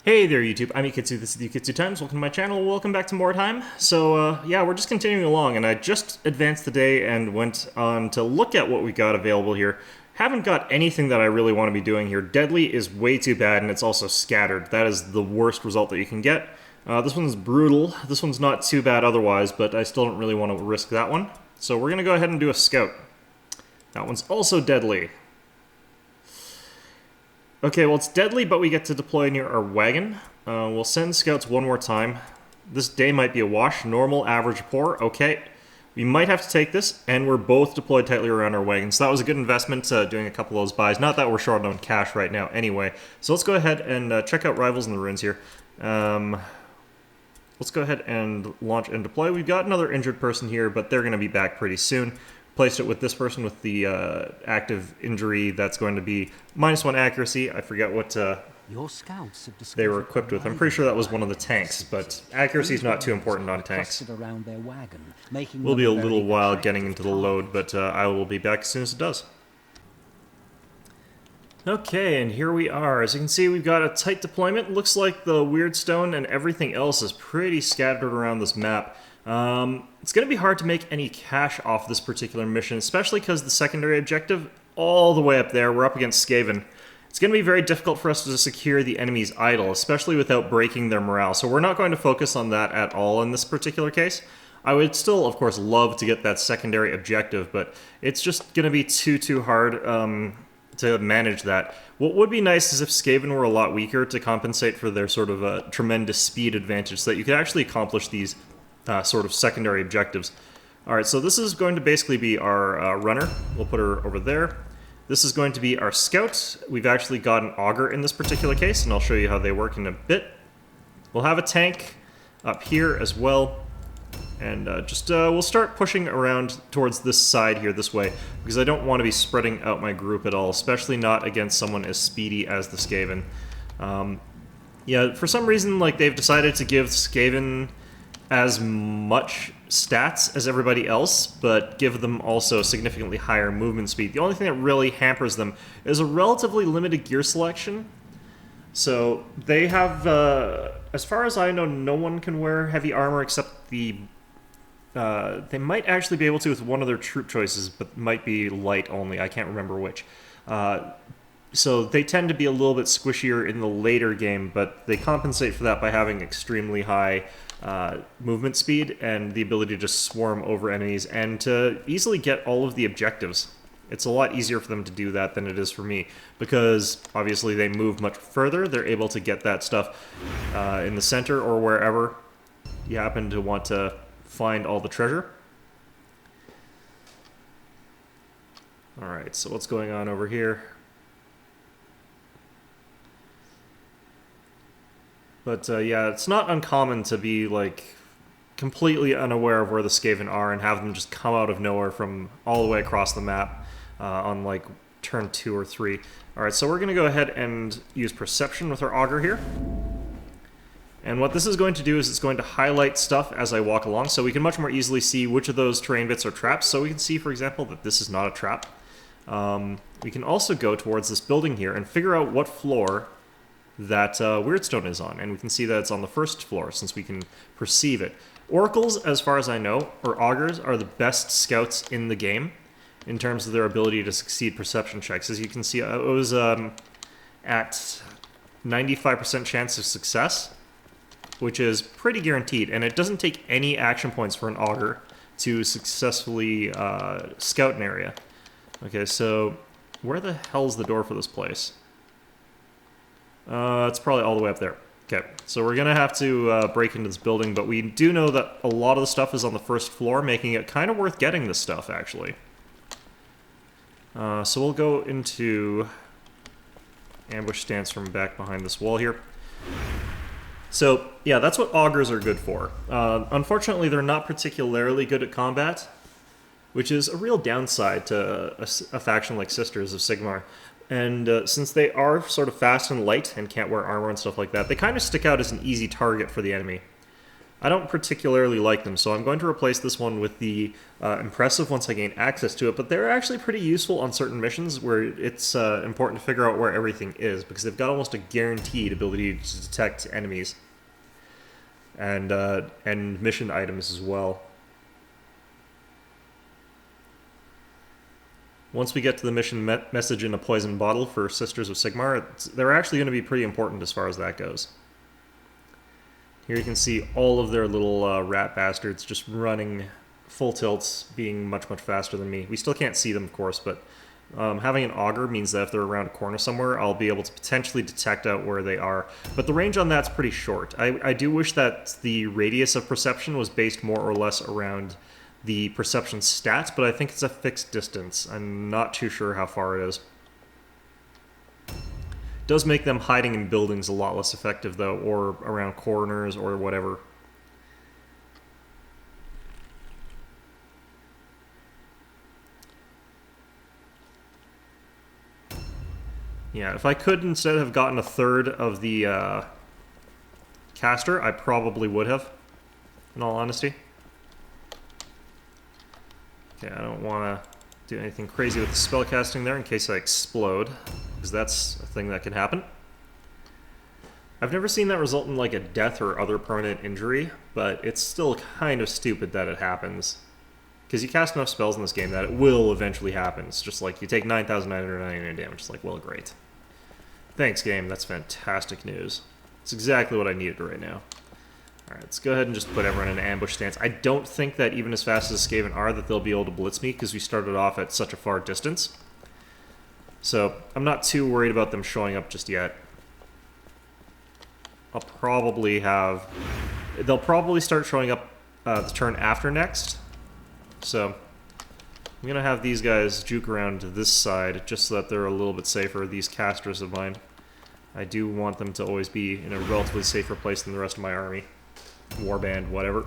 Hey there YouTube, I'm Yukitsu, this is Yukitsu Times, welcome to my channel, welcome back to Mordheim. So yeah, we're just continuing along, and I just advanced the day and went on to look at what we got available here. Haven't got anything that I really want to be doing here. Deadly is way too bad, and it's also scattered. That is the worst result that you can get. This one's brutal, this one's not too bad otherwise, but I still don't really want to risk that one. So we're going to go ahead and do a scout. That one's also deadly. Okay, well, it's deadly, but we get to deploy near our wagon. We'll send scouts one more time. This day might be a wash. Normal, average, poor. Okay. We might have to take this, and we're both deployed tightly around our wagon. So that was a good investment, doing a couple of those buys. Not that we're short on cash right now anyway. So let's go ahead and check out Rivals in the Ruins here. Let's go ahead and launch and deploy. We've got another injured person here, but they're going to be back pretty soon. Placed it with this person with the active injury that's going to be -1 accuracy. I forget what Your scouts have they were equipped with. I'm pretty sure that was one of the tanks, but accuracy is not too important on tanks. Around their wagon, making Will be a little while getting into the load, but I will be back as soon as it does. Okay, and here we are. As you can see, we've got a tight deployment. Looks like the weird stone and everything else is pretty scattered around this map. It's going to be hard to make any cash off this particular mission, especially because the secondary objective, all the way up there, we're up against Skaven. It's going to be very difficult for us to secure the enemy's idol, especially without breaking their morale, so we're not going to focus on that at all in this particular case. I would still, of course, love to get that secondary objective, but it's just going to be too hard to manage that. What would be nice is if Skaven were a lot weaker to compensate for their sort of tremendous speed advantage, so that you could actually accomplish these sort of secondary objectives. Alright, so this is going to basically be our runner. We'll put her over there. This is going to be our scout. We've actually got an auger in this particular case, and I'll show you how they work in a bit. We'll have a tank up here as well. And we'll start pushing around towards this side here, this way, because I don't want to be spreading out my group at all, especially not against someone as speedy as the Skaven. Yeah, for some reason, like, they've decided to give Skaven as much stats as everybody else, but give them also significantly higher movement speed. The only thing that really hampers them is a relatively limited gear selection. So they have, as far as I know, no one can wear heavy armor except the... they might actually be able to with one of their troop choices, but might be light only. I can't remember which. So they tend to be a little bit squishier in the later game, but they compensate for that by having extremely high movement speed and the ability to just swarm over enemies and to easily get all of the objectives. It's a lot easier for them to do that than it is for me, because obviously they move much further. They're able to get that stuff in the center or wherever you happen to want to find all the treasure. Alright, so what's going on over here? But yeah, it's not uncommon to be like completely unaware of where the Skaven are and have them just come out of nowhere from all the way across the map on like turn 2 or 3. Alright, so we're going to go ahead and use Perception with our auger here. And what this is going to do is it's going to highlight stuff as I walk along, so we can much more easily see which of those terrain bits are traps. So we can see, for example, that this is not a trap. We can also go towards this building here and figure out what floor that Weirdstone is on, and we can see that it's on the first floor since we can perceive it. Oracles, as far as I know, or augurs, are the best scouts in the game in terms of their ability to succeed perception checks. As you can see, it was at 95% chance of success, which is pretty guaranteed, and it doesn't take any action points for an augur to successfully scout an area. Okay, so where the hell's the door for this place? It's probably all the way up there. Okay, so we're gonna have to break into this building, but we do know that a lot of the stuff is on the first floor, making it kind of worth getting this stuff, actually. So we'll go into ambush stance from back behind this wall here. So, yeah, that's what augurs are good for. Unfortunately, they're not particularly good at combat, which is a real downside to a faction like Sisters of Sigmar. And since they are sort of fast and light and can't wear armor and stuff like that, they kind of stick out as an easy target for the enemy. I don't particularly like them, so I'm going to replace this one with the Impressive once I gain access to it, but they're actually pretty useful on certain missions where it's important to figure out where everything is, because they've got almost a guaranteed ability to detect enemies and mission items as well. Once we get to the mission message in a poison bottle for Sisters of Sigmar, they're actually going to be pretty important as far as that goes. Here you can see all of their little rat bastards just running full tilts, being much, much faster than me. We still can't see them, of course, but having an auger means that if they're around a corner somewhere, I'll be able to potentially detect out where they are. But the range on that's pretty short. I do wish that the radius of perception was based more or less around the perception stats, but I think it's a fixed distance. I'm not too sure how far it is. Does make them hiding in buildings a lot less effective, though, or around corners or whatever. Yeah, if I could instead have gotten a third of the caster, I probably would have, in all honesty. Okay, I don't want to do anything crazy with the spell casting there in case I explode, because that's a thing that can happen. I've never seen that result in like a death or other permanent injury, but it's still kind of stupid that it happens. Because you cast enough spells in this game that it will eventually happen. It's just like you take 9,999 damage. It's like, well, great. Thanks, game. That's fantastic news. It's exactly what I needed right now. Alright, let's go ahead and just put everyone in an ambush stance. I don't think that even as fast as Skaven are that they'll be able to blitz me, because we started off at such a far distance. So, I'm not too worried about them showing up just yet. I'll probably have... They'll probably start showing up the turn after next. So, I'm going to have these guys juke around to this side, just so that they're a little bit safer, these casters of mine. I do want them to always be in a relatively safer place than the rest of my army. Warband, whatever.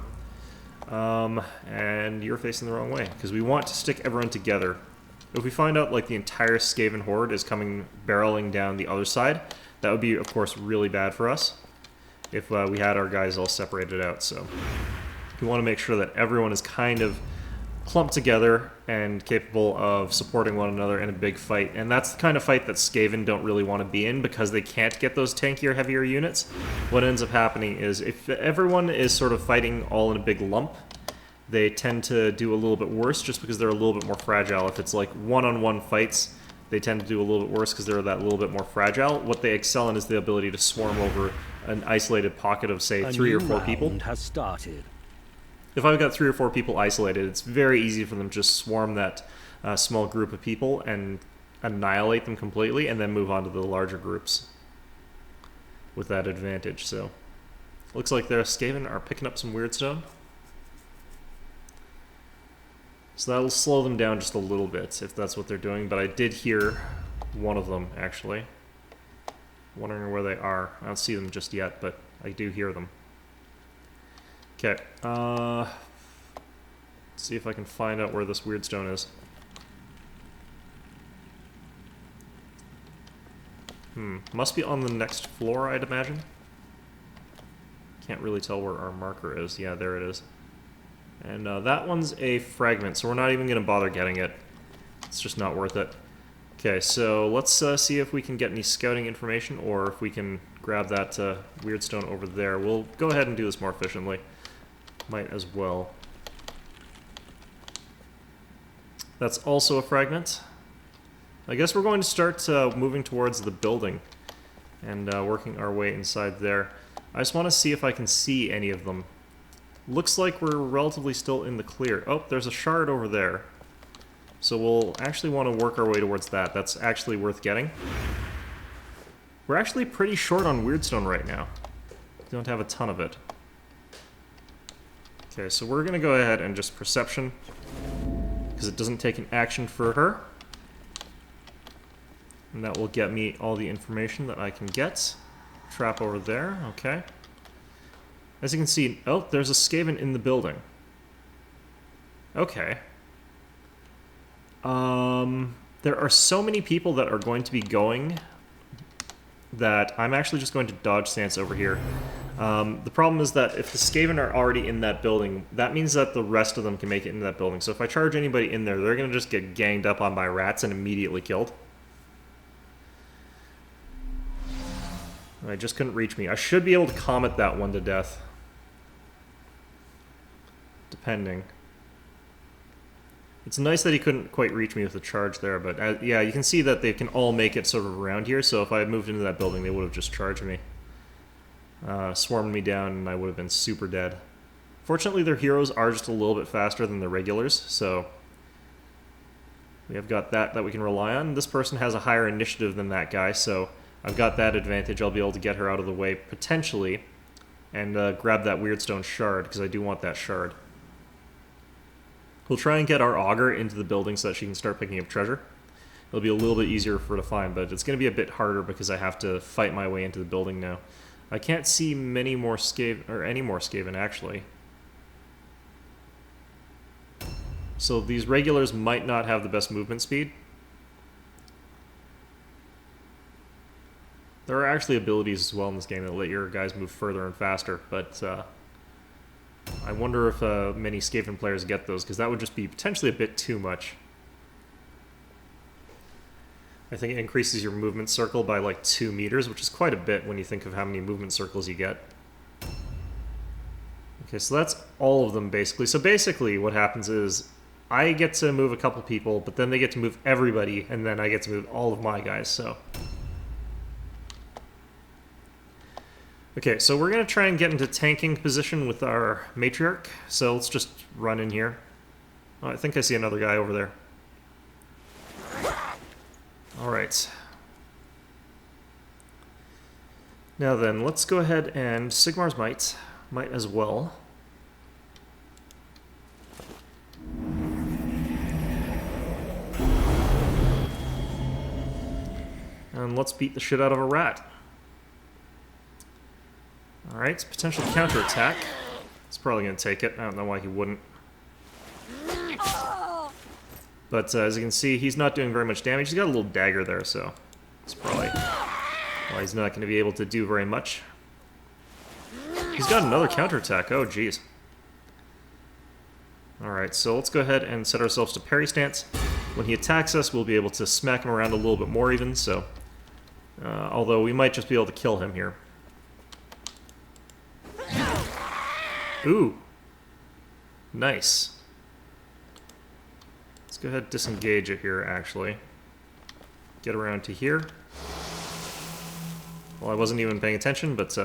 And you're facing the wrong way, because we want to stick everyone together. If we find out, like, the entire Skaven horde is coming barreling down the other side, that would be, of course, really bad for us, if we had our guys all separated out, so... We want to make sure that everyone is kind of clumped together and capable of supporting one another in a big fight. And that's the kind of fight that Skaven don't really want to be in, because they can't get those tankier, heavier units. What ends up happening is if everyone is sort of fighting all in a big lump, they tend to do a little bit worse just because they're a little bit more fragile. If it's like one-on-one fights, they tend to do a little bit worse because they're that little bit more fragile. What they excel in is the ability to swarm over an isolated pocket of, say, 3 or 4 people. Has started. If I've got 3 or 4 people isolated, it's very easy for them to just swarm that small group of people and annihilate them completely, and then move on to the larger groups with that advantage. So, looks like their Skaven are picking up some Weirdstone. So that'll slow them down just a little bit, if that's what they're doing. But I did hear one of them, actually. Wondering where they are. I don't see them just yet, but I do hear them. Okay, let's see if I can find out where this Weirdstone is. Must be on the next floor, I'd imagine. Can't really tell where our marker is. Yeah, there it is. And that one's a fragment, so we're not even going to bother getting it. It's just not worth it. Okay, so let's see if we can get any scouting information, or if we can grab that Weirdstone over there. We'll go ahead and do this more efficiently. Might as well. That's also a fragment. I guess we're going to start moving towards the building and working our way inside there. I just want to see if I can see any of them. Looks like we're relatively still in the clear. Oh, there's a shard over there. So we'll actually want to work our way towards that. That's actually worth getting. We're actually pretty short on Weirdstone right now. We don't have a ton of it. Okay, so we're going to go ahead and just Perception, because it doesn't take an action for her. And that will get me all the information that I can get. Trap over there, okay. As you can see, oh, there's a Skaven in the building. Okay. There are so many people that are going to be going that I'm actually just going to dodge stance over here. The problem is that if the Skaven are already in that building, that means that the rest of them can make it into that building. So if I charge anybody in there, they're going to just get ganged up on by rats and immediately killed. I just couldn't reach me. I should be able to comet that one to death. Depending. It's nice that he couldn't quite reach me with the charge there, but yeah, you can see that they can all make it sort of around here, so if I had moved into that building, they would have just charged me. Swarmed me down, and I would have been super dead. Fortunately, their heroes are just a little bit faster than the regulars, so we have got that we can rely on. This person has a higher initiative than that guy, so I've got that advantage. I'll be able to get her out of the way, potentially, and grab that Weirdstone shard, because I do want that shard. We'll try and get our augur into the building so that she can start picking up treasure. It'll be a little bit easier for her to find, but it's going to be a bit harder because I have to fight my way into the building now. I can't see many more Skaven, or any more Skaven, actually. So these regulars might not have the best movement speed. There are actually abilities as well in this game that let your guys move further and faster, but I wonder if many Skaven players get those, because that would just be potentially a bit too much. I think it increases your movement circle by like 2 meters, which is quite a bit when you think of how many movement circles you get. Okay, so that's all of them basically. So basically what happens is I get to move a couple people, but then they get to move everybody, and then I get to move all of my guys, so... Okay, so we're going to try and get into tanking position with our matriarch, so let's just run in here. Oh, I think I see another guy over there. Alright. Now then, let's go ahead and Sigmar's might as well. And let's beat the shit out of a rat. Alright, potential counterattack. He's probably going to take it. I don't know why he wouldn't. But as you can see, he's not doing very much damage. He's got a little dagger there, so it's probably why he's not going to be able to do very much. He's got another counterattack. Oh, jeez. Alright, so let's go ahead and set ourselves to parry stance. When he attacks us, we'll be able to smack him around a little bit more even, so... although we might just be able to kill him here. Ooh. Nice. Let's go ahead and disengage it here, actually. Get around to here. Well, I wasn't even paying attention, but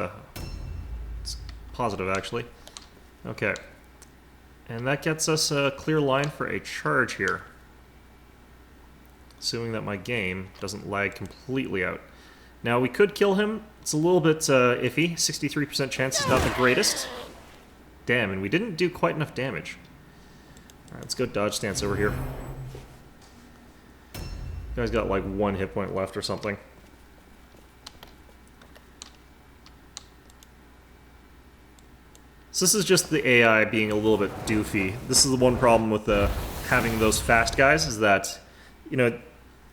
it's positive, actually. Okay. And that gets us a clear line for a charge here. Assuming that my game doesn't lag completely out. Now, we could kill him. It's a little bit iffy. 63% chance is not the greatest. Damn, and we didn't do quite enough damage. Alright, let's go dodge stance over here. Guy's got like 1 hit point left or something. So this is just the AI being a little bit doofy. This is the one problem with having those fast guys, is that, you know,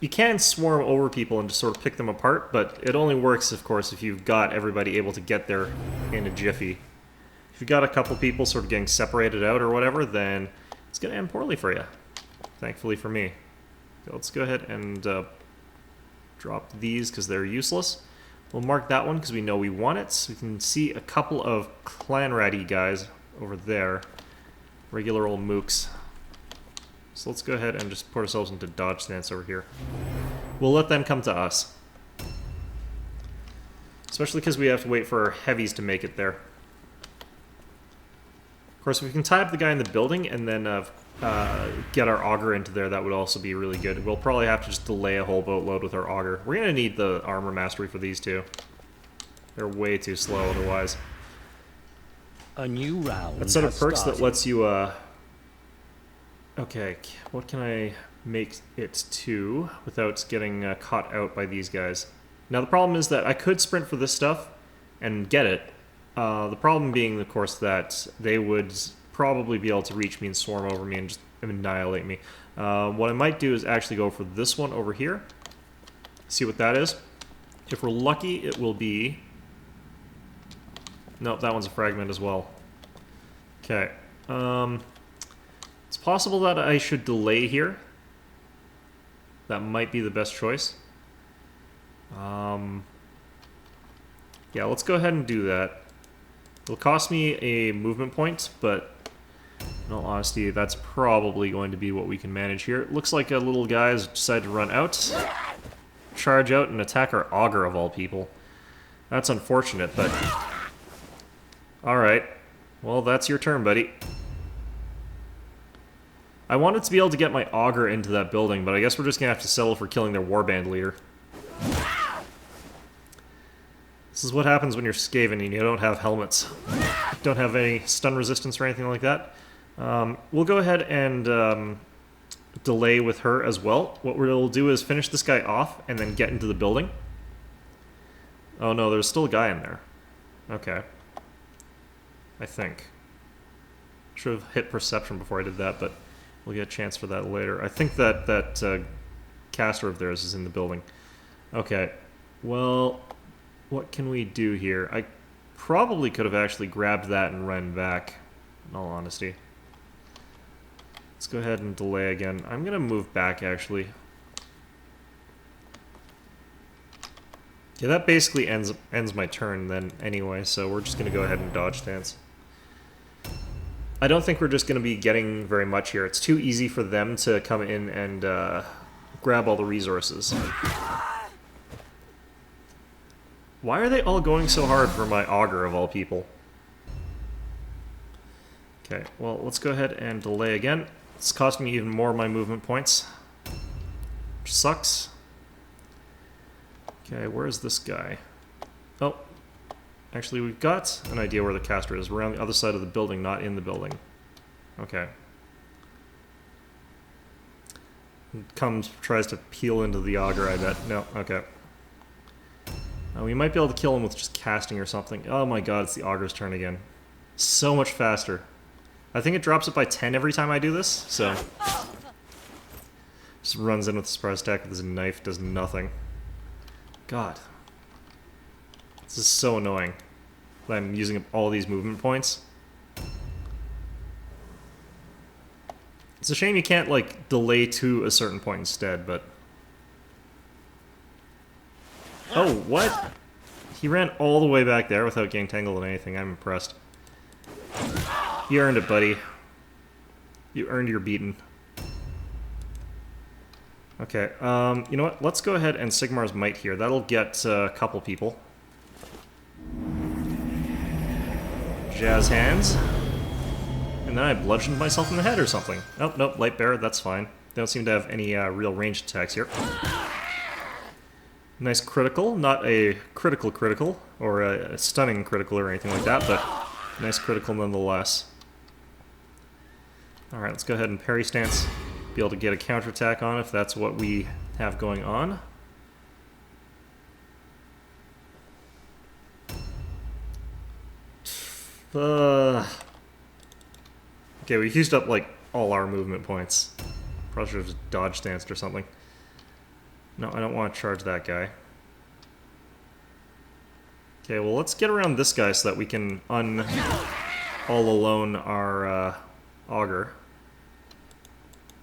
you can swarm over people and just sort of pick them apart, but it only works, of course, if you've got everybody able to get there in a jiffy. If you've got a couple people sort of getting separated out or whatever, then it's going to end poorly for you. Thankfully for me. Okay, let's go ahead and drop these because they're useless. We'll mark that one because we know we want it. So we can see a couple of clan ratty guys over there. Regular old mooks. So let's go ahead and just put ourselves into dodge stance over here. We'll let them come to us. Especially because we have to wait for our heavies to make it there. Of course, if we can tie up the guy in the building and then get our augur into there, that would also be really good. We'll probably have to just delay a whole boatload with our augur. We're going to need the armor mastery for these two. They're way too slow otherwise. A new round. That set of perks that lets you... Okay, what can I make it to without getting caught out by these guys? Now the problem is that I could sprint for this stuff and get it. The problem being, of course, that they would probably be able to reach me and swarm over me and just annihilate me. What I might do is actually go for this one over here. See what that is. If we're lucky, it will be Nope, that one's a fragment as well. Okay. It's possible that I should delay here. That might be the best choice. Yeah, let's go ahead and do that. It'll cost me a movement point, but in all honesty, that's probably going to be what we can manage here. It looks like a little guy has decided to run out, charge out, and attack our augur of all people. That's unfortunate, but... Alright. Well, that's your turn, buddy. I wanted to be able to get my augur into that building, but I guess we're just going to have to settle for killing their warband leader. This is what happens when you're Skaven and you don't have helmets. Don't have any stun resistance or anything like that. We'll go ahead and delay with her as well. What we'll do is finish this guy off and then get into the building. Oh no, there's still a guy in there. Okay. I think. Should have hit perception before I did that, but we'll get a chance for that later. I think that caster of theirs is in the building. Okay. Well, what can we do here? I probably could have actually grabbed that and run back, in all honesty. Let's go ahead and delay again. I'm going to move back, actually. Yeah, that basically ends my turn then anyway, so we're just going to go ahead and dodge stance. I don't think we're just going to be getting very much here. It's too easy for them to come in and grab all the resources. Why are they all going so hard for my augur of all people? Okay, well, let's go ahead and delay again. It's costing me even more of my movement points. Which sucks. Okay, where is this guy? Oh, actually we've got an idea where the caster is. We're on the other side of the building, not in the building. Okay. Comes, tries to peel into the augur, I bet. No, okay. We might be able to kill him with just casting or something. Oh my god, it's the augur's turn again. So much faster. I think it drops it by 10 every time I do this, so... Just runs in with a surprise attack with his knife, does nothing. God. This is so annoying. I'm using up all these movement points. It's a shame you can't, like, delay to a certain point instead, but... Oh, what? He ran all the way back there without getting tangled in anything. I'm impressed. You earned it, buddy. You earned your beating. Okay, you know what? Let's go ahead and Sigmar's Might here. That'll get a couple people. Jazz hands. And then I bludgeoned myself in the head or something. Oh, nope, Light Bearer, that's fine. They don't seem to have any real ranged attacks here. Nice critical, not a critical, or a stunning critical or anything like that, but nice critical nonetheless. Alright, let's go ahead and parry stance. Be able to get a counterattack on if that's what we have going on. Okay, we used up like all our movement points. Probably should have just dodge stanced or something. No, I don't want to charge that guy. Okay, well let's get around this guy so that we can all alone our augur.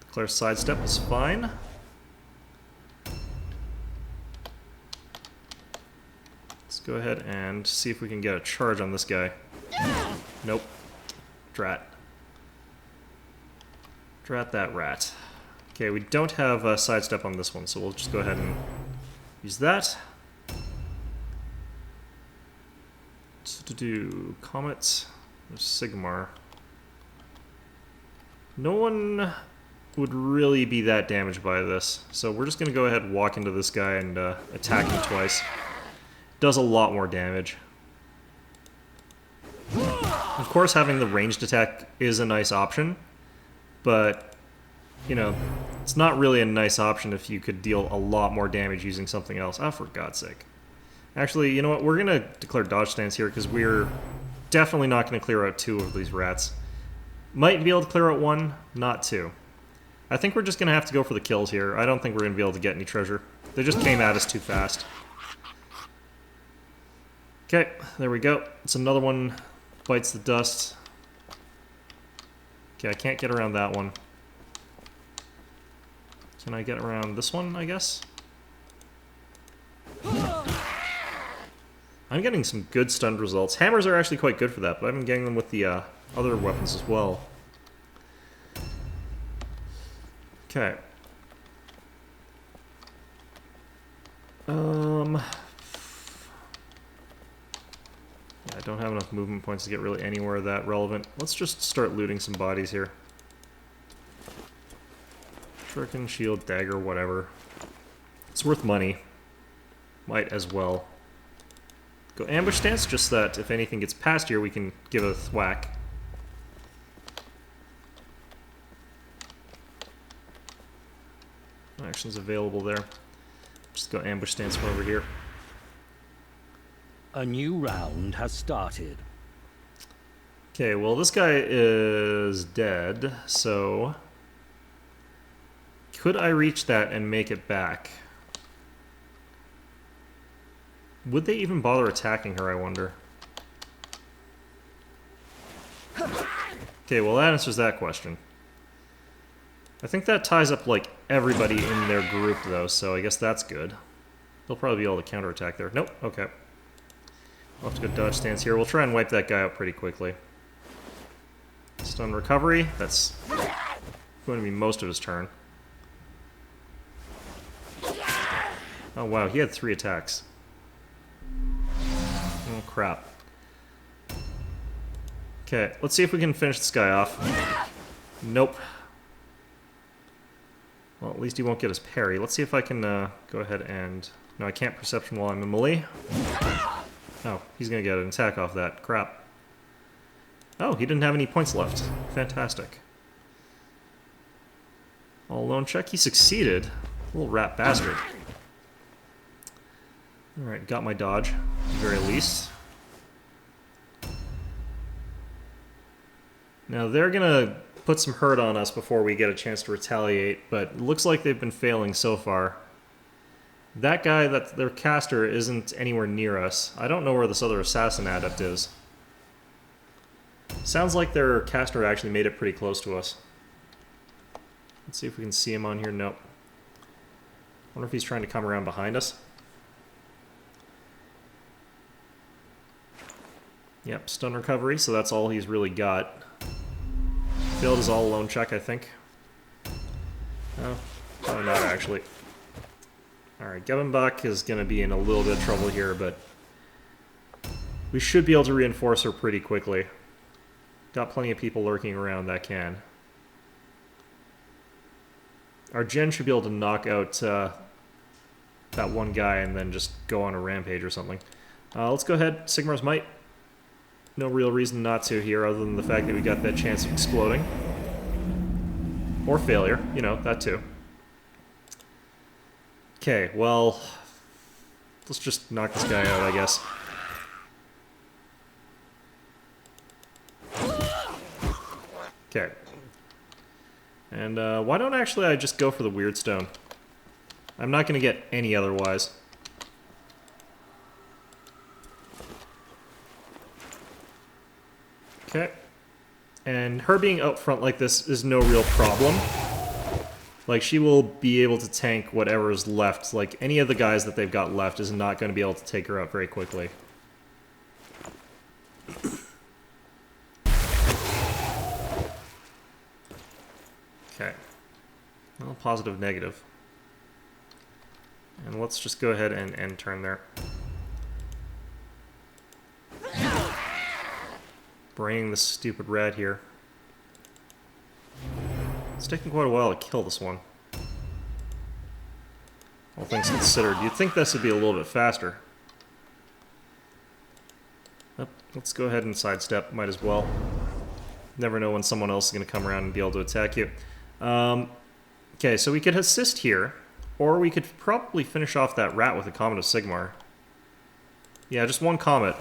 Declare sidestep is fine. Let's go ahead and see if we can get a charge on this guy. Nope. Drat. Drat that rat. Okay, we don't have a sidestep on this one, so we'll just go ahead and use that. To do Comet, there's Sigmar. No one would really be that damaged by this, so we're just going to go ahead and walk into this guy and attack him twice. Does a lot more damage. Of course, having the ranged attack is a nice option, but you know, it's not really a nice option if you could deal a lot more damage using something else. Oh, for God's sake. Actually, you know what? We're going to declare dodge stance here because we're definitely not going to clear out 2 of these rats. Might be able to clear out 1, not 2. I think we're just going to have to go for the kills here. I don't think we're going to be able to get any treasure. They just came at us too fast. Okay, there we go. It's another one. Bites the dust. Okay, I can't get around that one. Can I get around this one, I guess? I'm getting some good stunned results. Hammers are actually quite good for that, but I've been getting them with the other weapons as well. Okay. I don't have enough movement points to get really anywhere that relevant. Let's just start looting some bodies here. Shuriken, shield, dagger, whatever. It's worth money. Might as well. Go ambush stance, just that if anything gets past here, we can give it a thwack. Actions available there. Just go ambush stance from over here. A new round has started. Okay, well this guy is dead, so... Could I reach that and make it back? Would they even bother attacking her, I wonder? Okay, well that answers that question. I think that ties up, like, everybody in their group, though, so I guess that's good. They'll probably be able to counterattack there. Nope, okay. We'll have to go dodge stance here. We'll try and wipe that guy out pretty quickly. Stun recovery. That's going to be most of his turn. Oh, wow, he had 3 attacks. Oh, crap. Okay, let's see if we can finish this guy off. Nope. Well, at least he won't get his parry. Let's see if I can go ahead and... No, I can't perception while I'm in melee. Oh, he's going to get an attack off that. Crap. Oh, he didn't have any points left. Fantastic. All alone check. He succeeded. Little rat bastard. Alright, got my dodge, at the very least. Now, they're gonna put some hurt on us before we get a chance to retaliate, but it looks like they've been failing so far. That guy, their caster, isn't anywhere near us. I don't know where this other assassin adept is. Sounds like their caster actually made it pretty close to us. Let's see if we can see him on here. Nope. Wonder if he's trying to come around behind us. Yep, stun recovery, so that's all he's really got. Failed his all-alone check, I think. No, probably not, actually. Alright, Gebenbach is going to be in a little bit of trouble here, but we should be able to reinforce her pretty quickly. Got plenty of people lurking around that can. Our Gen should be able to knock out that one guy and then just go on a rampage or something. Let's go ahead, Sigmar's Might. No real reason not to here, other than the fact that we got that chance of exploding. Or failure, you know, that too. Okay, well, let's just knock this guy out, I guess. Okay. And why don't actually I just go for the Weird Stone? I'm not going to get any otherwise. Okay. And her being out front like this is no real problem. Like, she will be able to tank whatever is left. Like, any of the guys that they've got left is not going to be able to take her out very quickly. Okay. Well, positive, negative. And let's just go ahead and end turn there. Braining this stupid rat here. It's taking quite a while to kill this one. All things considered, you'd think this would be a little bit faster. Yep, let's go ahead and sidestep, might as well. Never know when someone else is going to come around and be able to attack you. Okay, so we could assist here, or we could probably finish off that rat with a Comet of Sigmar. Yeah, just one Comet.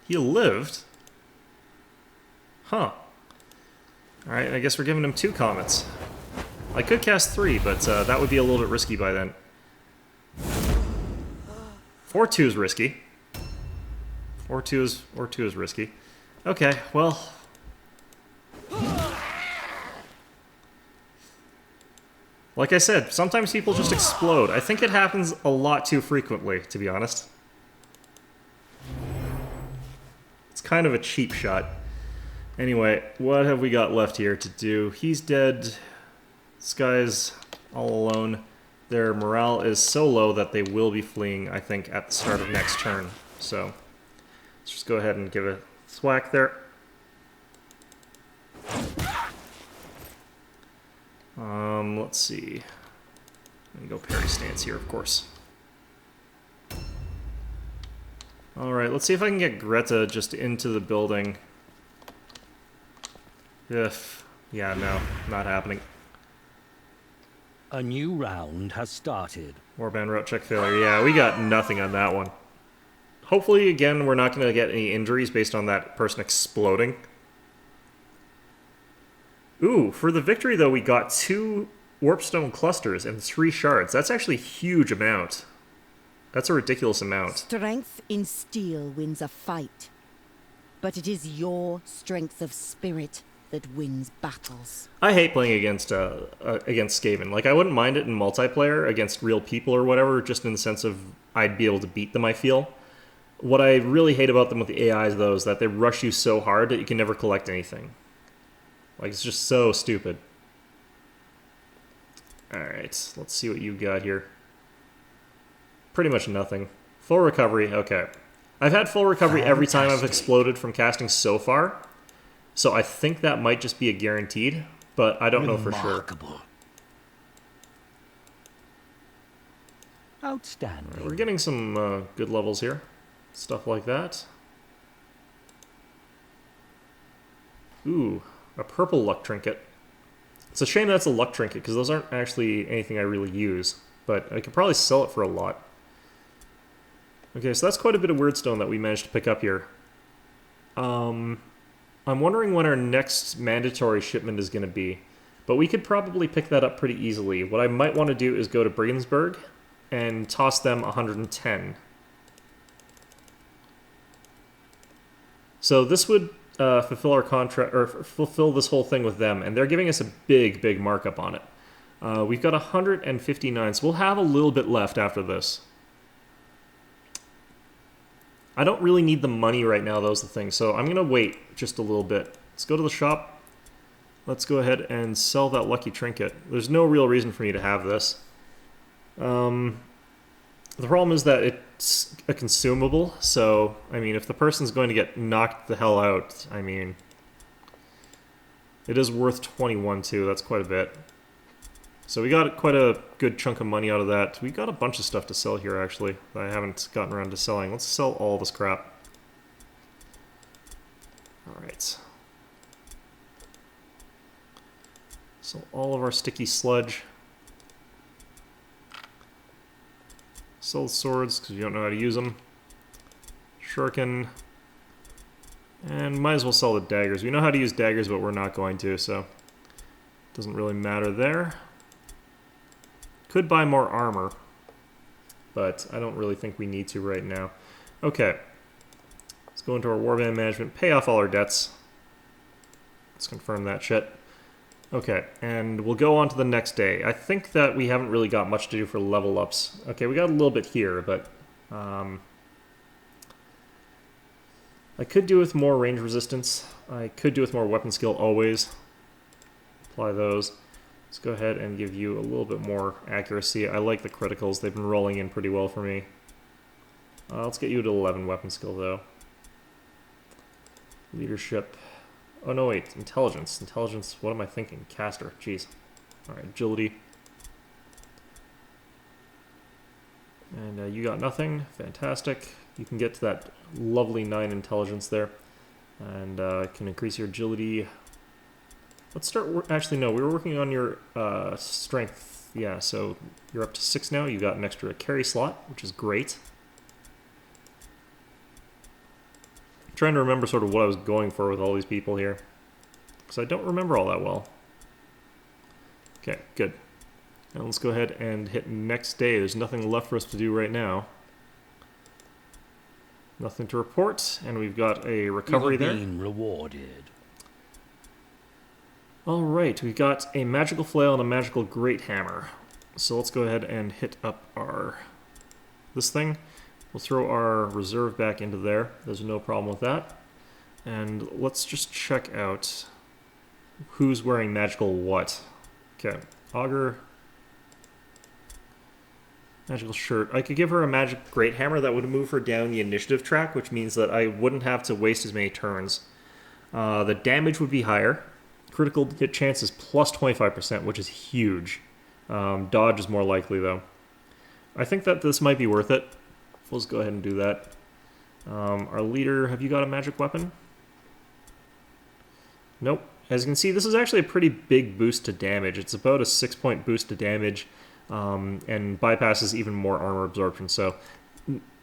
He lived? Huh. Alright, I guess we're giving him 2 comets. I could cast 3, but that would be a little bit risky by then. Or 2 is risky. Or two is risky. Okay, well. Like I said, sometimes people just explode. I think it happens a lot too frequently, to be honest. It's kind of a cheap shot. Anyway, what have we got left here to do? He's dead. This guy's all alone. Their morale is so low that they will be fleeing, I think, at the start of next turn. So, let's just go ahead and give a thwack there. Let's see. I'm gonna go parry stance here, of course. Alright, let's see if I can get Greta just into the building. Yeah, no, not happening. A new round has started. Warband route check failure. Yeah, we got nothing on that one. Hopefully, again, we're not going to get any injuries based on that person exploding. Ooh, for the victory, though, we got 2 Warpstone clusters and 3 shards. That's actually a huge amount. That's a ridiculous amount. Strength in steel wins a fight. But it is your strength of spirit that wins battles. I hate playing against Skaven. Like, I wouldn't mind it in multiplayer against real people or whatever, just in the sense of I'd be able to beat them, I feel. What I really hate about them with the AIs, though, is that they rush you so hard that you can never collect anything. Like, it's just so stupid. Alright, let's see what you got here. Pretty much nothing. Full recovery, okay. I've had full recovery every time I've exploded from casting so far. So I think that might just be a guaranteed, but I don't know for sure. Outstanding. Right, we're getting some good levels here. Stuff like that. Ooh, a purple luck trinket. It's a shame that's a luck trinket, because those aren't actually anything I really use. But I could probably sell it for a lot. Okay, so that's quite a bit of weirdstone that we managed to pick up here. I'm wondering when our next mandatory shipment is going to be. But we could probably pick that up pretty easily. What I might want to do is go to Brigensburg and toss them 110. So this would fulfill our contract, or fulfill this whole thing with them, and they're giving us a big markup on it. We've got 159, so we'll have a little bit left after this. I don't really need the money right now, those are the things, so I'm going to wait just a little bit. Let's go to the shop. Let's go ahead and sell that lucky trinket. There's no real reason for me to have this. The problem is that it's a consumable, so, I mean, if the person's going to get knocked the hell out, I mean, it is worth 21 too, that's quite a bit. So we got quite a good chunk of money out of that. We got a bunch of stuff to sell here, actually, that I haven't gotten around to selling. Let's sell all this crap. Alright. Sell all of our sticky sludge. Sell the swords, because you don't know how to use them. Shuriken. And might as well sell the daggers. We know how to use daggers, but we're not going to, so it doesn't really matter there. Could buy more armor, but I don't really think we need to right now. Okay. Let's go into our warband management, pay off all our debts. Let's confirm that shit. Okay, and we'll go on to the next day. I think that we haven't really got much to do for level ups. Okay, we got a little bit here, but I could do with more range resistance. I could do with more weapon skill always. Apply those. Let's go ahead and give you a little bit more accuracy. I like the criticals. They've been rolling in pretty well for me. Let's get you to 11 weapon skill, though. Leadership. Oh, no, wait. Intelligence. Intelligence. What am I thinking? Caster. Jeez. Alright, agility. And you got nothing. Fantastic. You can get to that lovely 9 intelligence there. And can increase your agility. Let's start... Actually, no. We were working on your strength. Yeah, so you're up to 6 now. You got an extra carry slot, which is great. I'm trying to remember sort of what I was going for with all these people here, because I don't remember all that well. Okay, good. Now let's go ahead and hit next day. There's nothing left for us to do right now. Nothing to report, and we've got a You recovery have there. been rewarded. Alright, we've got a magical flail and a magical great hammer. So let's go ahead and hit up this thing. We'll throw our reserve back into there. There's no problem with that. And let's just check out who's wearing magical what. Okay, augur. Magical shirt. I could give her a magic great hammer that would move her down the initiative track, which means that I wouldn't have to waste as many turns. The damage would be higher. Critical hit chance is plus 25%, which is huge. Dodge is more likely, though. I think that this might be worth it. Let's go ahead and do that. Our leader, have you got a magic weapon? Nope. As you can see, this is actually a pretty big boost to damage. It's about a 6-point boost to damage, and bypasses even more armor absorption. So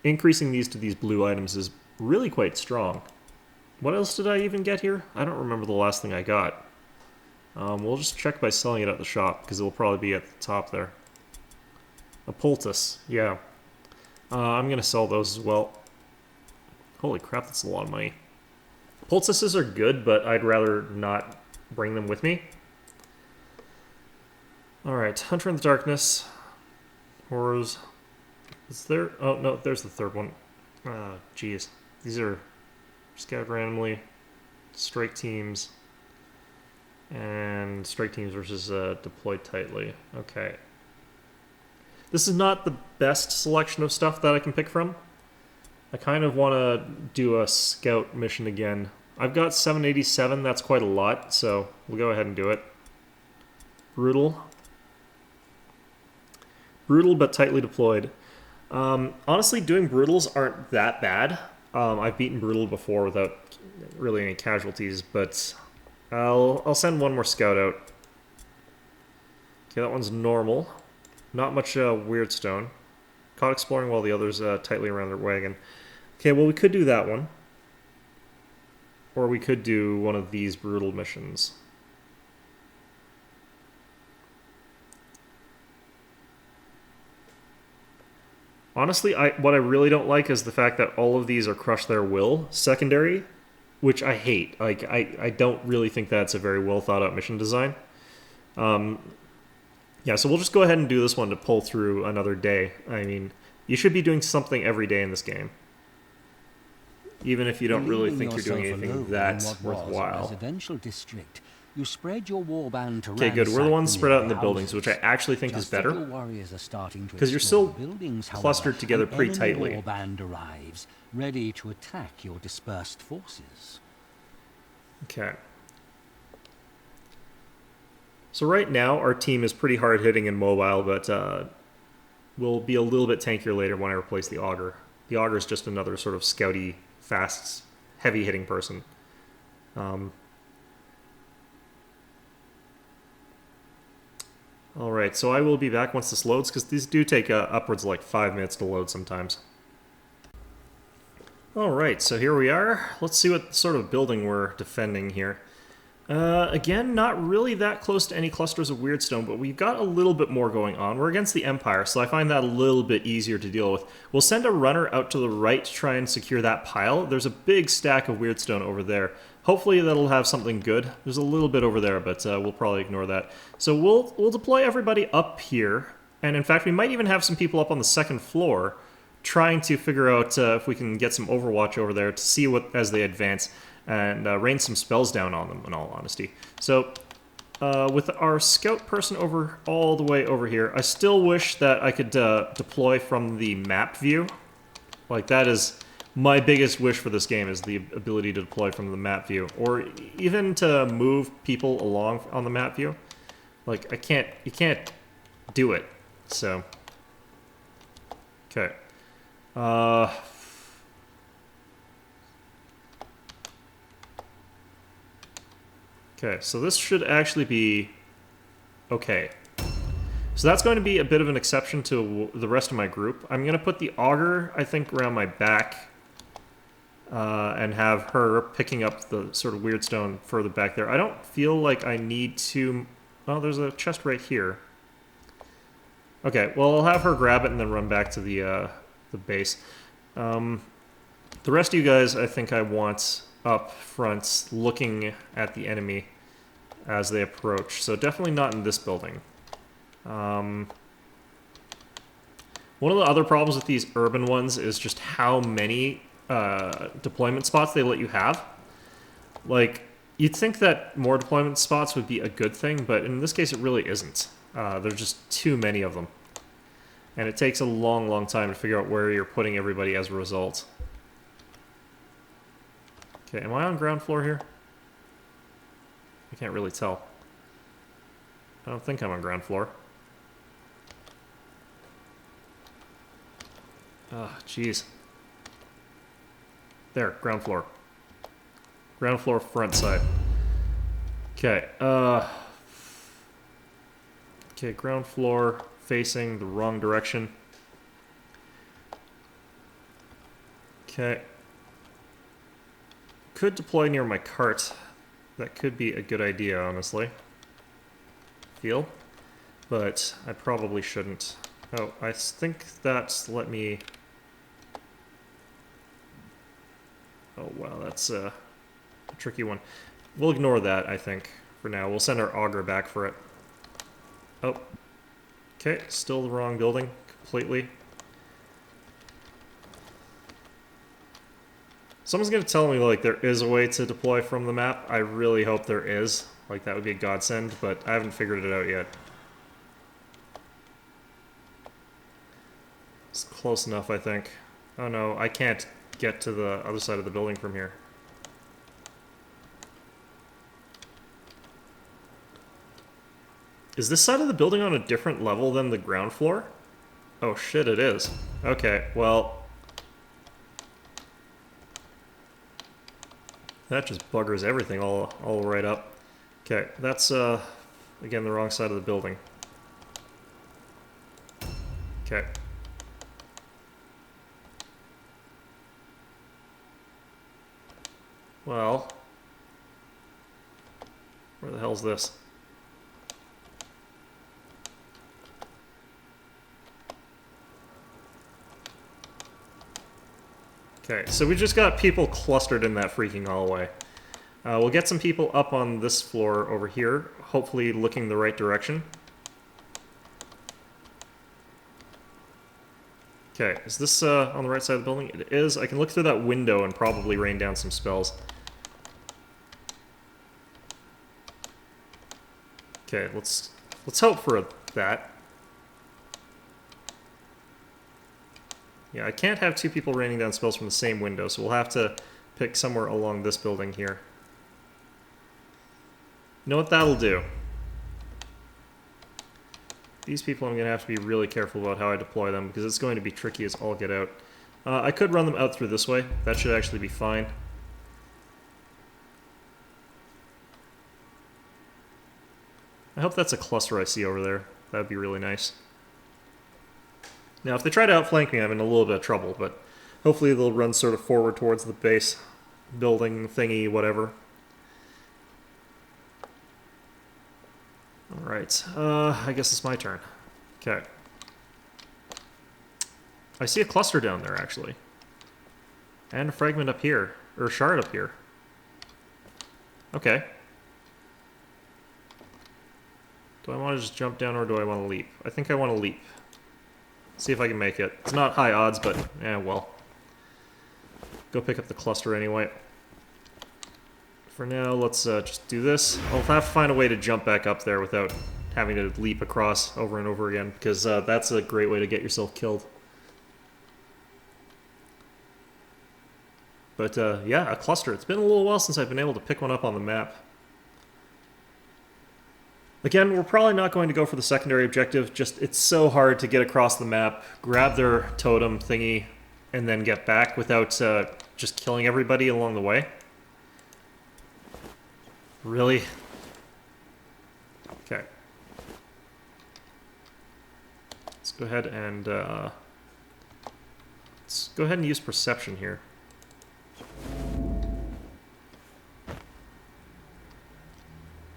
increasing these to these blue items is really quite strong. What else did I even get here? I don't remember the last thing I got. We'll just check by selling it at the shop, because it will probably be at the top there. A poultice, yeah. I'm going to sell those as well. Holy crap, that's a lot of money. Poultices are good, but I'd rather not bring them with me. Alright, Hunter in the Darkness. Horrors. Is there... Oh, no, there's the third one. Jeez. These are scattered randomly. Strike teams. And strike teams versus deployed tightly. Okay. This is not the best selection of stuff that I can pick from. I kind of want to do a scout mission again. I've got 787, that's quite a lot, so we'll go ahead and do it. Brutal. Brutal but tightly deployed. Honestly, doing brutals aren't that bad. I've beaten brutal before without really any casualties, but I'll send one more scout out. Okay, that one's normal. Not much weird stone. Caught exploring while the others tightly around their wagon. Okay, well we could do that one. Or we could do one of these brutal missions. Honestly, what I really don't like is the fact that all of these are crush their will secondary, which I hate. Like, I don't really think that's a very well thought out mission design. Yeah, so we'll just go ahead and do this one to pull through another day. I mean, you should be doing something every day in this game. Even if you don't really think you're doing anything that's worthwhile. Residential district. You spread your warband to Okay, good. We're the ones spread out in the buildings, which I actually think is better. Because you're still clustered together pretty tightly. Warband arrives, ready to attack your dispersed forces. Okay. So right now, our team is pretty hard-hitting and mobile, but will be a little bit tankier later when I replace the augur. The augur is just another sort of scouty, fast, heavy-hitting person. Alright, so I will be back once this loads, because these do take upwards of like 5 minutes to load sometimes. Alright, so here we are. Let's see what sort of building we're defending here. Again, not really that close to any clusters of weirdstone, but we've got a little bit more going on. We're against the Empire, so I find that a little bit easier to deal with. We'll send a runner out to the right to try and secure that pile. There's a big stack of weirdstone over there. Hopefully that'll have something good. There's a little bit over there, but we'll probably ignore that. So we'll deploy everybody up here, and in fact we might even have some people up on the second floor trying to figure out if we can get some overwatch over there to see what as they advance, and rain some spells down on them, in all honesty. So, with our scout person all the way over here, I still wish that I could deploy from the map view. Like, that is my biggest wish for this game, is the ability to deploy from the map view. Or even to move people along on the map view. Like, you can't do it. So, okay. Okay, so this should actually be okay. So that's going to be a bit of an exception to the rest of my group. I'm going to put the augur, I think, around my back and have her picking up the sort of weird stone further back there. I don't feel like I need to... Oh, there's a chest right here. Okay, well, I'll have her grab it and then run back to the base. The rest of you guys, I think I want up front looking at the enemy as they approach. So definitely not in this building. One of the other problems with these urban ones is just how many deployment spots they let you have. Like, you'd think that more deployment spots would be a good thing, but in this case it really isn't. There's just too many of them. And it takes a long, long time to figure out where you're putting everybody as a result. Okay, am I on ground floor here? I can't really tell. I don't think I'm on ground floor. Ah, jeez. There, ground floor. Ground floor, front side. Okay, okay, ground floor, facing the wrong direction. Okay. Could deploy near my cart. That could be a good idea, honestly. Feel. But I probably shouldn't. Oh, I think that's let me... Oh, wow, that's a tricky one. We'll ignore that, I think, for now. We'll send our auger back for it. Oh. Okay, still the wrong building, completely. Someone's gonna tell me, like, there is a way to deploy from the map. I really hope there is. Like, that would be a godsend, but I haven't figured it out yet. It's close enough, I think. Oh no, I can't get to the other side of the building from here. Is this side of the building on a different level than the ground floor? Oh shit, it is. Okay, well... That just buggers everything all right up. Okay, that's, again, the wrong side of the building. Okay. Well... Where the hell's this? Okay, so we just got people clustered in that freaking hallway. We'll get some people up on this floor over here, hopefully looking the right direction. Okay, is this on the right side of the building? It is. I can look through that window and probably rain down some spells. Okay, let's hope for that. Yeah, I can't have two people raining down spells from the same window, so we'll have to pick somewhere along this building here. You know what that'll do? These people I'm going to have to be really careful about how I deploy them, because it's going to be tricky as all get out. I could run them out through this way. That should actually be fine. I hope that's a cluster I see over there. That would be really nice. Now, if they try to outflank me, I'm in a little bit of trouble, but hopefully they'll run sort of forward towards the base building thingy, whatever. Alright, I guess it's my turn. Okay. I see a cluster down there, actually. And a fragment up here. Or a shard up here. Okay. Do I want to just jump down or do I want to leap? I think I want to leap. See if I can make it. It's not high odds, but well. Go pick up the cluster anyway. For now, let's just do this. I'll have to find a way to jump back up there without having to leap across over and over again, because that's a great way to get yourself killed. But yeah, a cluster. It's been a little while since I've been able to pick one up on the map. Again, we're probably not going to go for the secondary objective, just it's so hard to get across the map, grab their totem thingy, and then get back without just killing everybody along the way. Really? Okay. Let's go ahead and use perception here.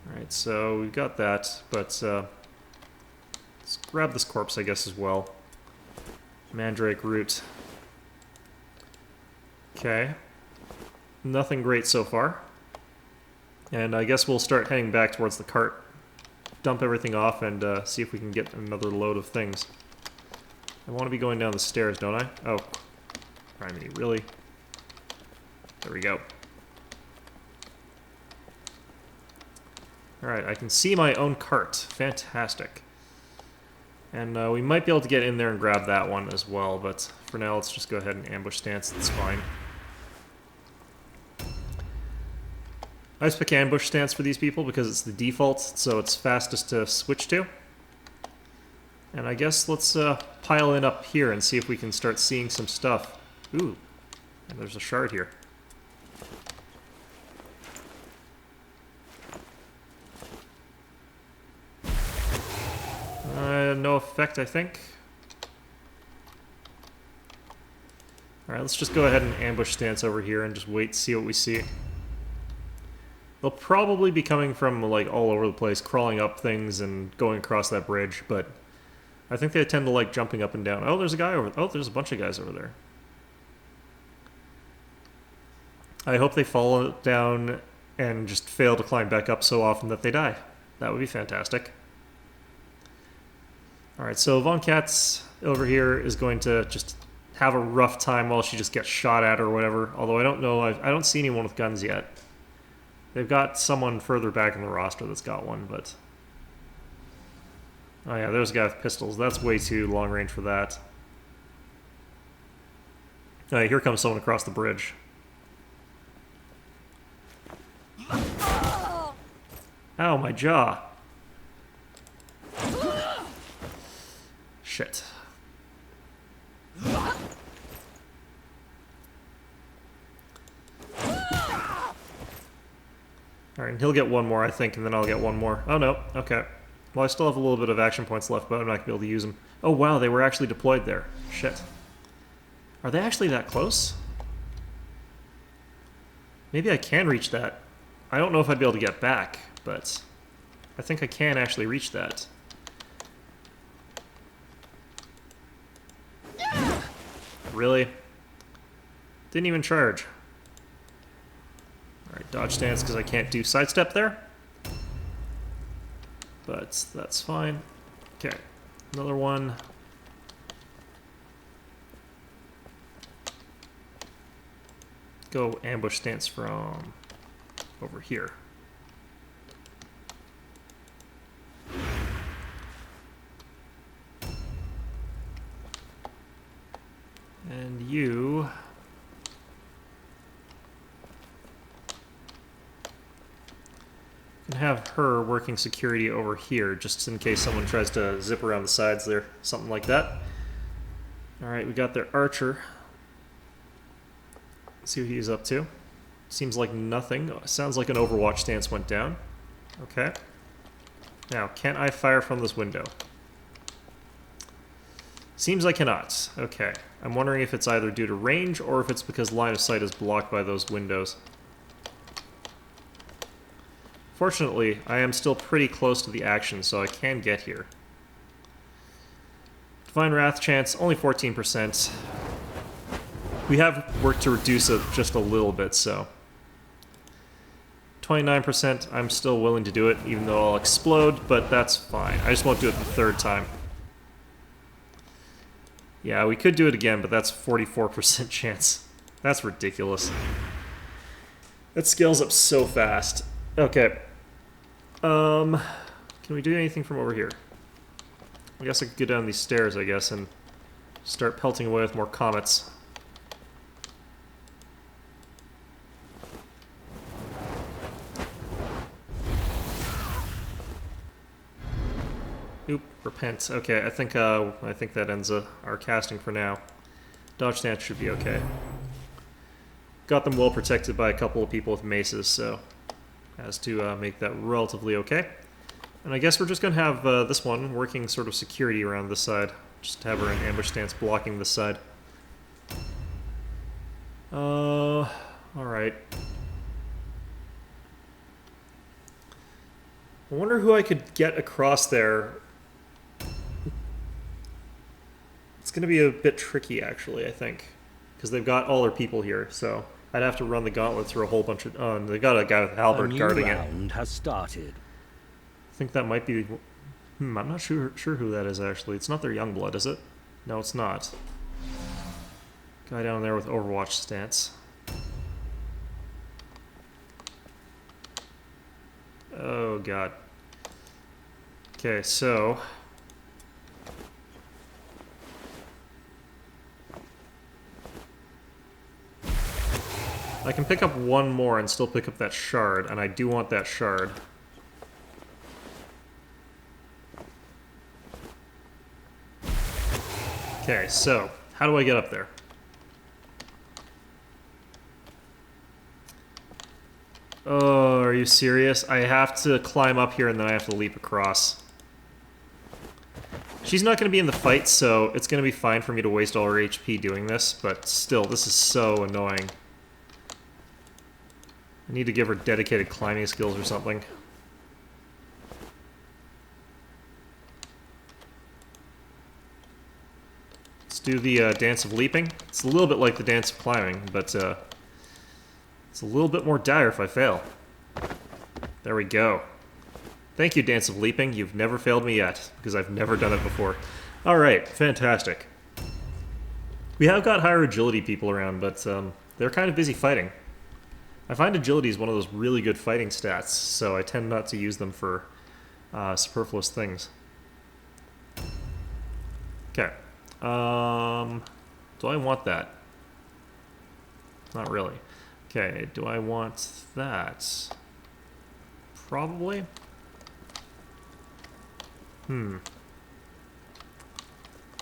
Alright, so we've got that, but let's grab this corpse, I guess, as well. Mandrake root. Okay. Nothing great so far. And I guess we'll start heading back towards the cart. Dump everything off and see if we can get another load of things. I want to be going down the stairs, don't I? Oh. Criminy, really? There we go. Alright, I can see my own cart. Fantastic. And we might be able to get in there and grab that one as well, but for now let's just go ahead and ambush stance. That's fine. I just pick ambush stance for these people because it's the default, so it's fastest to switch to. And I guess let's pile in up here and see if we can start seeing some stuff. Ooh, and there's a shard here. No effect, I think. Alright, let's just go ahead and ambush stance over here and just wait to see what we see. They'll probably be coming from, like, all over the place, crawling up things and going across that bridge, but I think they tend to like jumping up and down. Oh, there's a guy over... Oh, there's a bunch of guys over there. I hope they fall down and just fail to climb back up so often that they die. That would be fantastic. Alright, so Von Katz over here is going to just have a rough time while she just gets shot at or whatever. Although I don't know, I don't see anyone with guns yet. They've got someone further back in the roster that's got one, but... Oh yeah, there's a guy with pistols. That's way too long range for that. Alright, here comes someone across the bridge. Ow, my jaw. Shit. Alright, and he'll get one more, I think, and then I'll get one more. Oh, no. Okay. Well, I still have a little bit of action points left, but I'm not going to be able to use them. Oh, wow, they were actually deployed there. Shit. Are they actually that close? Maybe I can reach that. I don't know if I'd be able to get back, but I think I can actually reach that. Really? Didn't even charge. Alright, dodge stance because I can't do sidestep there. But that's fine. Okay, another one. Go ambush stance from over here. And you... can have her working security over here, just in case someone tries to zip around the sides there, something like that. Alright, we got their archer. Let's see what he's up to. Seems like nothing. Sounds like an Overwatch stance went down. Okay. Now, can I fire from this window? Seems I cannot. Okay. I'm wondering if it's either due to range or if it's because line of sight is blocked by those windows. Fortunately, I am still pretty close to the action, so I can get here. Divine Wrath chance, only 14%. We have worked to reduce it just a little bit, so... 29%, I'm still willing to do it, even though I'll explode, but that's fine. I just won't do it the third time. Yeah, we could do it again, but that's 44% chance. That's ridiculous. That scales up so fast. Okay. Can we do anything from over here? I guess I could go down these stairs, I guess, and start pelting away with more comets. Oop, repent. Okay, I think that ends our casting for now. Dodge stance should be okay. Got them well protected by a couple of people with maces, so as to make that relatively okay. And I guess we're just going to have this one working sort of security around this side. Just have her in ambush stance blocking this side. Alright. I wonder who I could get across there. It's going to be a bit tricky, actually, I think. because they've got all their people here, so I'd have to run the gauntlet through a whole bunch of... Oh, and they got a guy with a A halberd new guarding it. round has started. I think that might be... I'm not sure who that is, actually. It's not their young blood, is it? No, it's not. Guy down there with Overwatch stance. Oh, God. Okay, so... I can pick up one more and still pick up that shard, and I do want that shard. Okay, so, how do I get up there? Oh, are you serious? I have to climb up here and then I have to leap across. She's not going to be in the fight, so it's going to be fine for me to waste all her HP doing this, but still, this is so annoying. I need to give her dedicated climbing skills or something. Let's do the Dance of Leaping. It's a little bit like the Dance of Climbing, but it's a little bit more dire if I fail. There we go. Thank you, Dance of Leaping. You've never failed me yet, because I've never done it before. Alright, fantastic. We have got higher agility people around, but they're kind of busy fighting. I find agility is one of those really good fighting stats, so I tend not to use them for superfluous things. Okay. Do I want that? Not really. Okay, do I want that? Probably.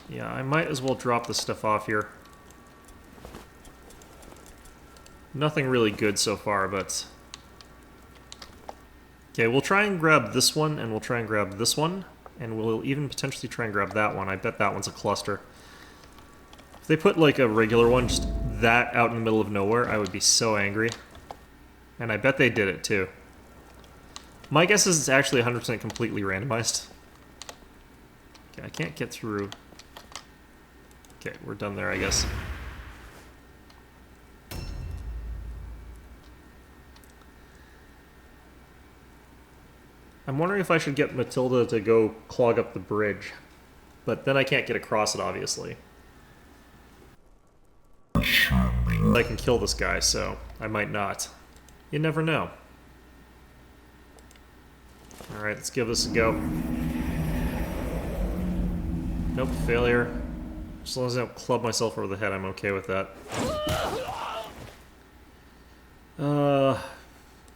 Yeah, I might as well drop this stuff off here. Nothing really good so far, but... Okay, we'll try and grab this one, and we'll try and grab this one, and we'll even potentially try and grab that one. I bet that one's a cluster. If they put, like, a regular one, just that out in the middle of nowhere, I would be so angry. And I bet they did it, too. My guess is it's actually 100% completely randomized. Okay, I can't get through. Okay, we're done there, I guess. I'm wondering if I should get Matilda to go clog up the bridge. But then I can't get across it, obviously. I can kill this guy, so I might not. You never know. Alright, let's give this a go. Nope, failure. As long as I don't club myself over the head, I'm okay with that.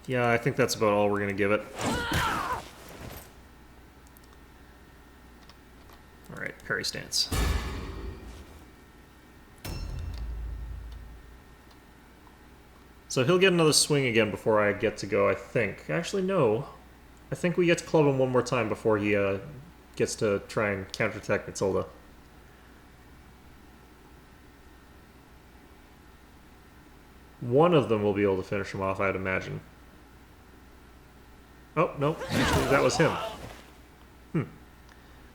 Yeah, I think that's about all we're gonna give it. Alright, parry stance. So he'll get another swing again before I get to go, I think. Actually, no. I think we get to club him one more time before he gets to try and counterattack Matilda. One of them will be able to finish him off, I'd imagine. Oh, no. Actually, that was him.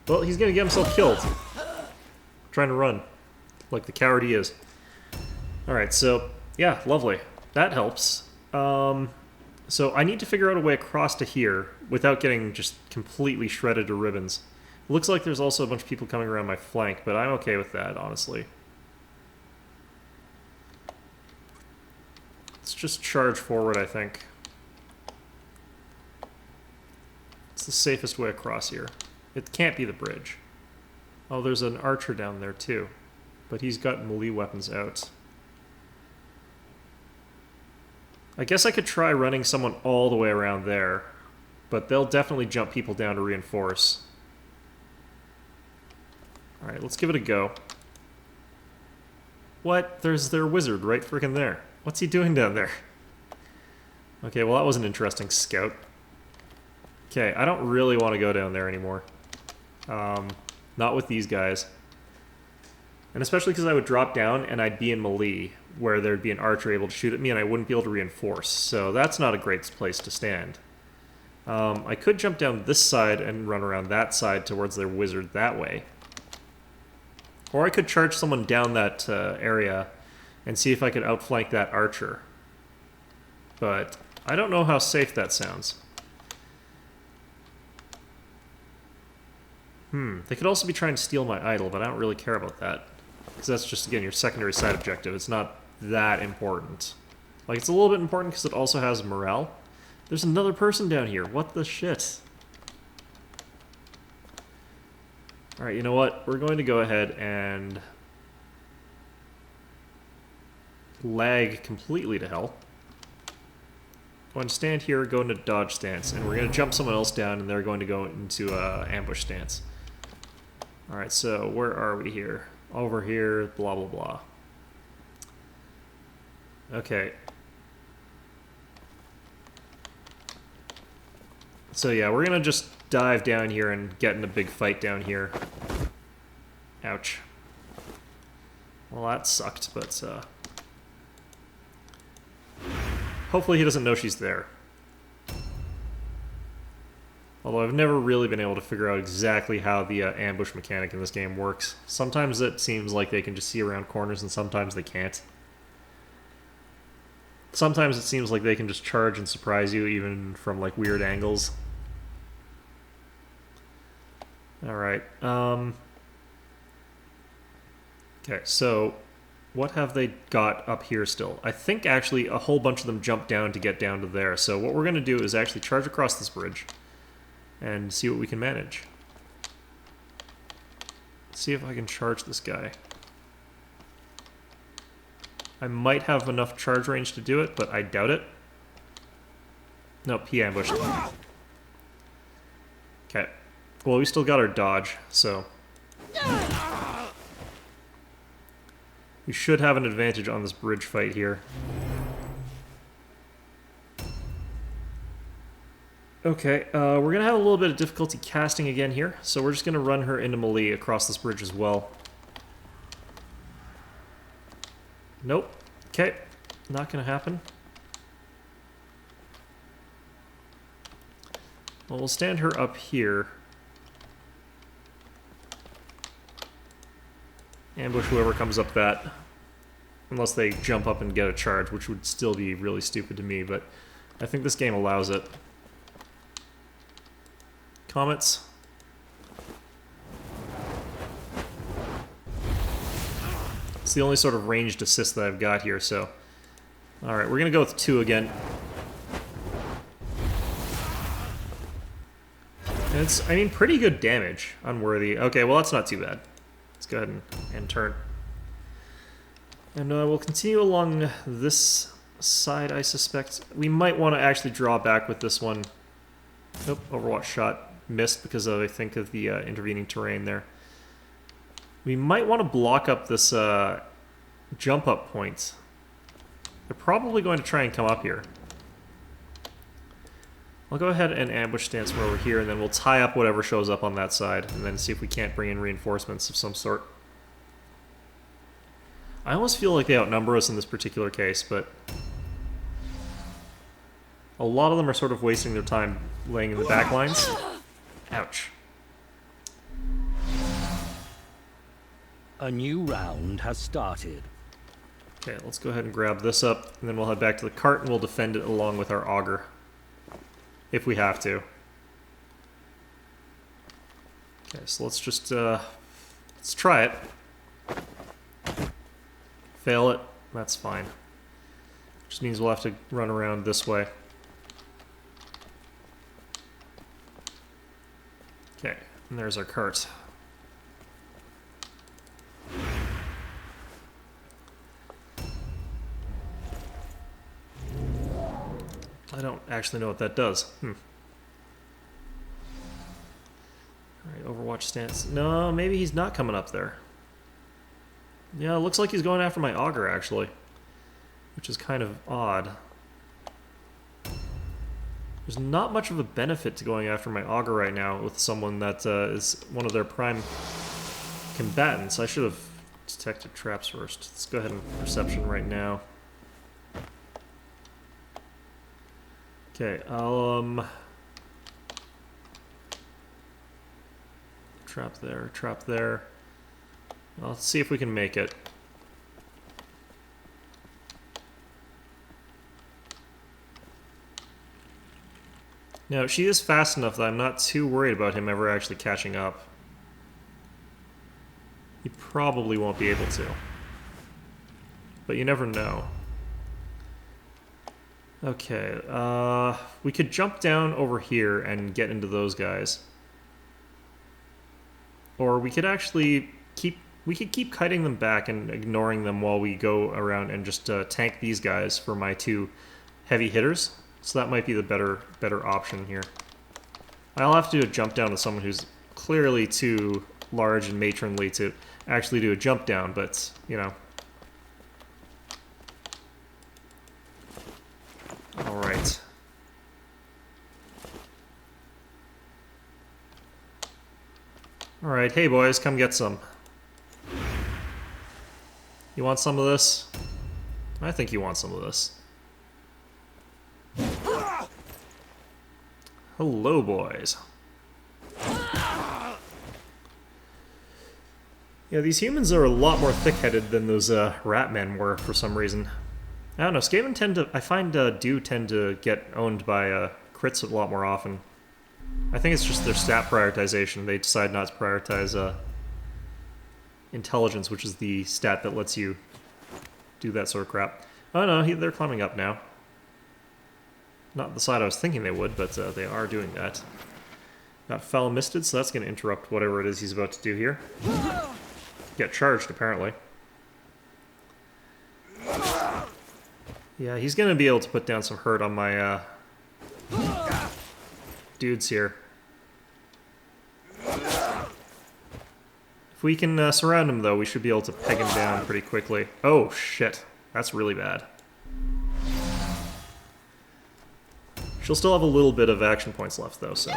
Well, he's gonna get himself killed. Trying to run. Like the coward he is. Alright, so, yeah, lovely. That helps. So I need to figure out a way across to here without getting just completely shredded to ribbons. It looks like there's also a bunch of people coming around my flank, but I'm okay with that, honestly. Let's just charge forward, I think. It's the safest way across here. It can't be the bridge. Oh, there's an archer down there, too. But he's got melee weapons out. I guess I could try running someone all the way around there, but they'll definitely jump people down to reinforce. Alright, let's give it a go. What? There's their wizard right freaking there. What's he doing down there? Okay, well that was an interesting scout. Okay, I don't really want to go down there anymore. Not with these guys. And especially because I would drop down and I'd be in melee, where there'd be an archer able to shoot at me and I wouldn't be able to reinforce. So that's not a great place to stand. I could jump down this side and run around that side towards their wizard that way. Or I could charge someone down that area and see if I could outflank that archer. But I don't know how safe that sounds. They could also be trying to steal my idol, but I don't really care about that. Because that's just, again, your secondary side objective. It's not that important. Like, it's a little bit important because it also has morale. There's another person down here. What the shit? Alright, you know what? We're going to go ahead and lag completely to hell. Going to stand here, go into dodge stance, and we're going to jump someone else down, and they're going to go into ambush stance. Alright, so where are we here? Over here, blah blah blah. Okay. So yeah, we're going to just dive down here and get in a big fight down here. Ouch. Well, that sucked, but hopefully he doesn't know she's there. Although I've never really been able to figure out exactly how the ambush mechanic in this game works. Sometimes it seems like they can just see around corners, and sometimes they can't. Sometimes it seems like they can just charge and surprise you, even from like weird angles. Alright. Okay, so what have they got up here still? I think actually a whole bunch of them jumped down to get down to there. So what we're going to do is actually charge across this bridge and see what we can manage. See if I can charge this guy. I might have enough charge range to do it, but I doubt it. Nope, he ambushed. Okay. Well, we still got our dodge, so we should have an advantage on this bridge fight here. Okay, we're going to have a little bit of difficulty casting again here, so we're just going to run her into melee across this bridge as well. Nope. Okay, not going to happen. Well, we'll stand her up here. Ambush whoever comes up that. Unless they jump up and get a charge, which would still be really stupid to me, but I think this game allows it. Comets. It's the only sort of ranged assist that I've got here, so... Alright, we're gonna go with 2 again. And it's, I mean, pretty good damage. Unworthy. Okay, well that's not too bad. Let's go ahead and turn. And we'll continue along this side, I suspect. We might want to actually draw back with this one. Nope, Overwatch shot. Missed because of, I think, of the intervening terrain there. We might want to block up this jump up point. They're probably going to try and come up here. I'll go ahead and ambush stance from over here, and then we'll tie up whatever shows up on that side, and then see if we can't bring in reinforcements of some sort. I almost feel like they outnumber us in this particular case, but a lot of them are sort of wasting their time laying in the back lines. Ouch. A new round has started. Okay, let's go ahead and grab this up, and then we'll head back to the cart, and we'll defend it along with our auger. If we have to. Okay, so let's just, let's try it. Fail it, that's fine. Just means we'll have to run around this way. Okay, and there's our cart. I don't actually know what that does. Alright, Overwatch stance. No, maybe he's not coming up there. Yeah, it looks like he's going after my auger, actually. Which is kind of odd. There's not much of a benefit to going after my auger right now with someone that is one of their prime combatants. I should have detected traps first. Let's go ahead and perception right now. Okay, I'll, trap there, trap there. Let's see if we can make it. Now, she is fast enough that I'm not too worried about him ever actually catching up. He probably won't be able to. But you never know. Okay, we could jump down over here and get into those guys. Or we could actually keep kiting them back and ignoring them while we go around and just tank these guys for my two heavy hitters. So that might be the better option here. I'll have to do a jump down to someone who's clearly too large and matronly to actually do a jump down, but, you know. Alright. Alright, hey boys, come get some. You want some of this? I think you want some of this. Hello, boys. Yeah, these humans are a lot more thick-headed than those rat men were for some reason. I don't know, Skaven tend to... I find do tend to get owned by crits a lot more often. I think it's just their stat prioritization. They decide not to prioritize intelligence, which is the stat that lets you do that sort of crap. Oh no, they're climbing up now. Not the side I was thinking they would, but they are doing that. Got foul misted, so that's going to interrupt whatever it is he's about to do here. Get charged, apparently. Yeah, he's going to be able to put down some hurt on my dudes here. If we can surround him, though, we should be able to peg him down pretty quickly. Oh, shit. That's really bad. She'll still have a little bit of action points left, though, so...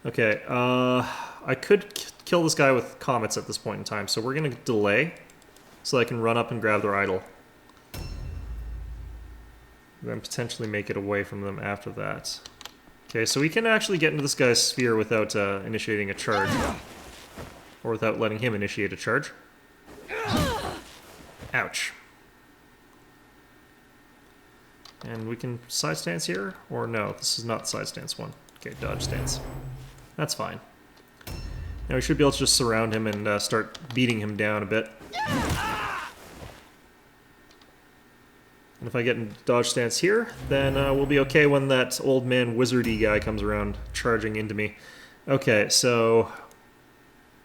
Okay, I could kill this guy with comets at this point in time, so we're going to delay so I can run up and grab their idol. Then potentially make it away from them after that. Okay, so we can actually get into this guy's sphere without initiating a charge. Or without letting him initiate a charge. Ouch. And we can side stance here? Or no, this is not the side stance one. Okay, dodge stance. That's fine. Now we should be able to just surround him and start beating him down a bit. And if I get in dodge stance here, then we'll be okay when that old man wizardy guy comes around charging into me. Okay, so...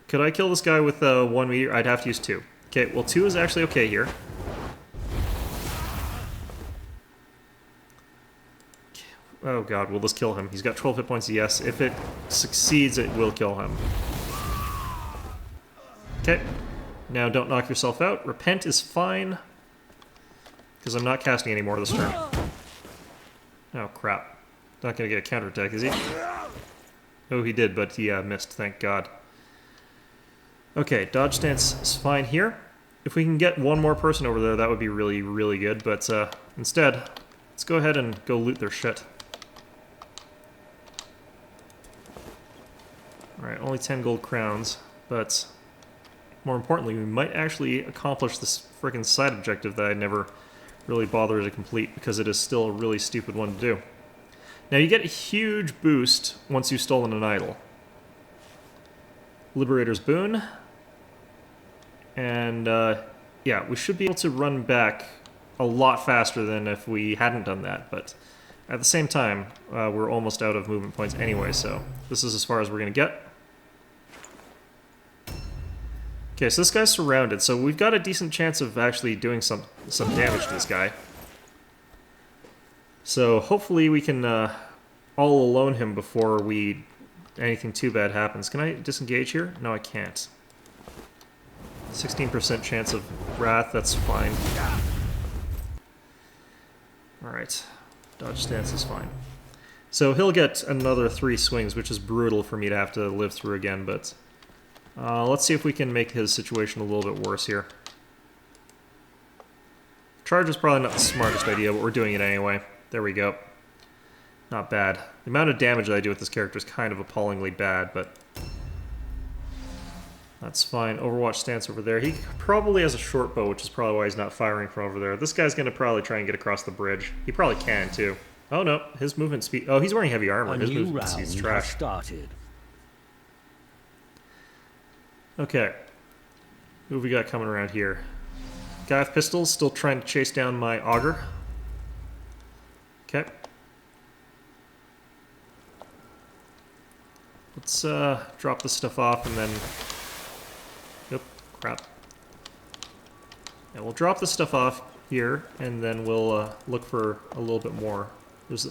Could I kill this guy with 1 meteor? I'd have to use 2. Okay, well 2 is actually okay here. Oh god, will this kill him? He's got 12 hit points, yes. If it succeeds, it will kill him. Okay, now don't knock yourself out. Repent is fine. Because I'm not casting any more this turn. Oh, crap. Not going to get a counterattack, is he? Oh, he did, but he missed, thank God. Okay, dodge stance is fine here. If we can get one more person over there, that would be really, really good. But instead, let's go ahead and go loot their shit. Alright, only 10 gold crowns, but more importantly, we might actually accomplish this frickin' side objective that I never really bother to complete because it is still a really stupid one to do. Now you get a huge boost once you've stolen an idol. Liberator's Boon. And yeah, we should be able to run back a lot faster than if we hadn't done that, but at the same time, we're almost out of movement points anyway, so this is as far as we're going to get. Okay, so this guy's surrounded, so we've got a decent chance of actually doing some damage to this guy. So hopefully we can all alone him before anything too bad happens. Can I disengage here? No, I can't. 16% chance of wrath, that's fine. Alright, dodge stance is fine. So he'll get another 3 swings, which is brutal for me to have to live through again, but... let's see if we can make his situation a little bit worse here. Charge is probably not the smartest idea, but we're doing it anyway. There we go. Not bad. The amount of damage that I do with this character is kind of appallingly bad, but... that's fine. Overwatch stance over there. He probably has a short bow, which is probably why he's not firing from over there. This guy's going to probably try and get across the bridge. He probably can, too. Oh no, his movement speed... Oh, he's wearing heavy armor. A His new movement round speed's has trash. started. Okay. Who have we got coming around here? Guy with pistols, still trying to chase down my auger. Okay. Let's drop this stuff off and then... Yep, crap. Yeah, we'll drop this stuff off here, and then we'll look for a little bit more.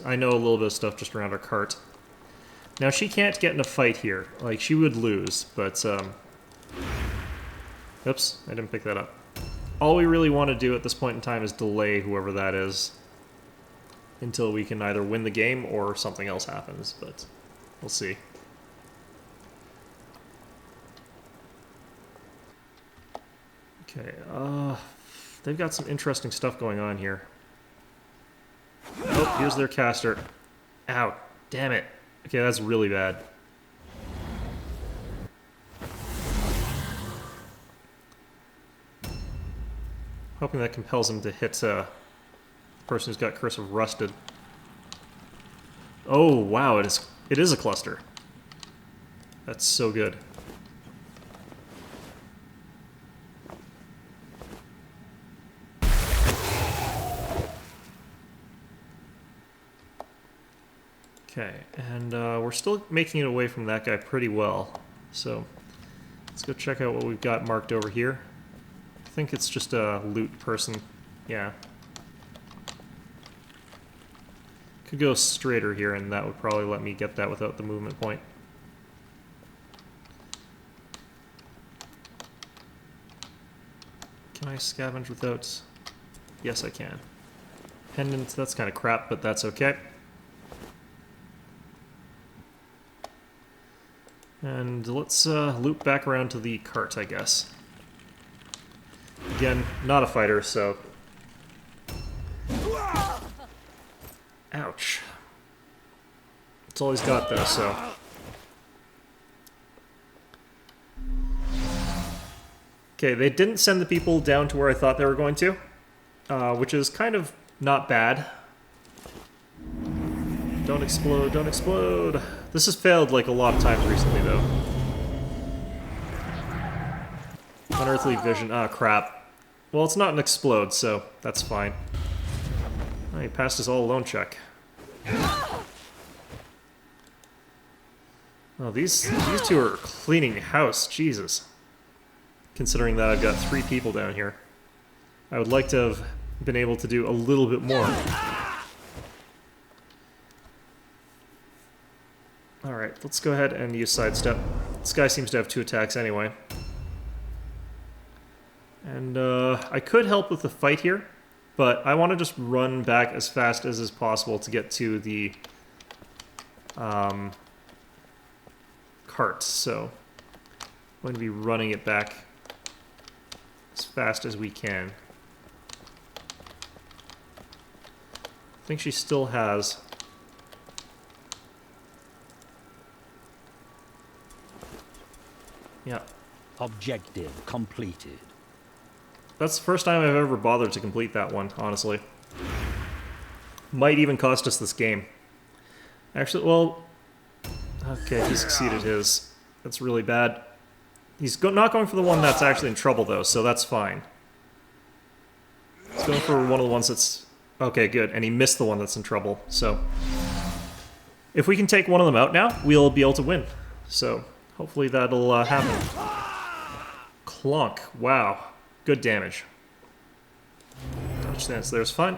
I know a little bit of stuff just around our cart. Now, she can't get in a fight here. Like, she would lose, but... Oops, I didn't pick that up. All we really want to do at this point in time is delay whoever that is until we can either win the game or something else happens, but we'll see. Okay, they've got some interesting stuff going on here. Oh, here's their caster. Ow, damn it. Okay, that's really bad. Hoping that compels him to hit the person who's got Curse of Rusted. Oh, wow, it is a cluster. That's so good. Okay, and we're still making it away from that guy pretty well. So, let's go check out what we've got marked over here. I think it's just a loot person. Yeah. Could go straighter here, and that would probably let me get that without the movement point. Can I scavenge without... Yes, I can. Pendant, that's kind of crap, but that's okay. And let's loop back around to the cart, I guess. Again, not a fighter, so... Ouch. That's all he's got, though, so... Okay, they didn't send the people down to where I thought they were going to, which is kind of not bad. Don't explode, don't explode! This has failed, like, a lot of times recently, though. Unearthly vision. Ah, crap. Well, it's not an explode, so that's fine. Oh, he passed his all-alone check. Oh, these two are cleaning house. Jesus. Considering that I've got 3 people down here. I would like to have been able to do a little bit more. Alright, let's go ahead and use sidestep. This guy seems to have 2 attacks anyway. And I could help with the fight here, but I want to just run back as fast as is possible to get to the cart. So I'm going to be running it back as fast as we can. I think she still has... Yeah. Objective completed. That's the first time I've ever bothered to complete that one, honestly. Might even cost us this game. Actually, well... Okay, he succeeded his. That's really bad. He's not going for the one that's actually in trouble, though, so that's fine. He's going for one of the ones that's... Okay, good. And he missed the one that's in trouble, so... If we can take one of them out now, we'll be able to win. So, hopefully that'll happen. Clunk. Wow. Good damage. Dodge stance there's fine.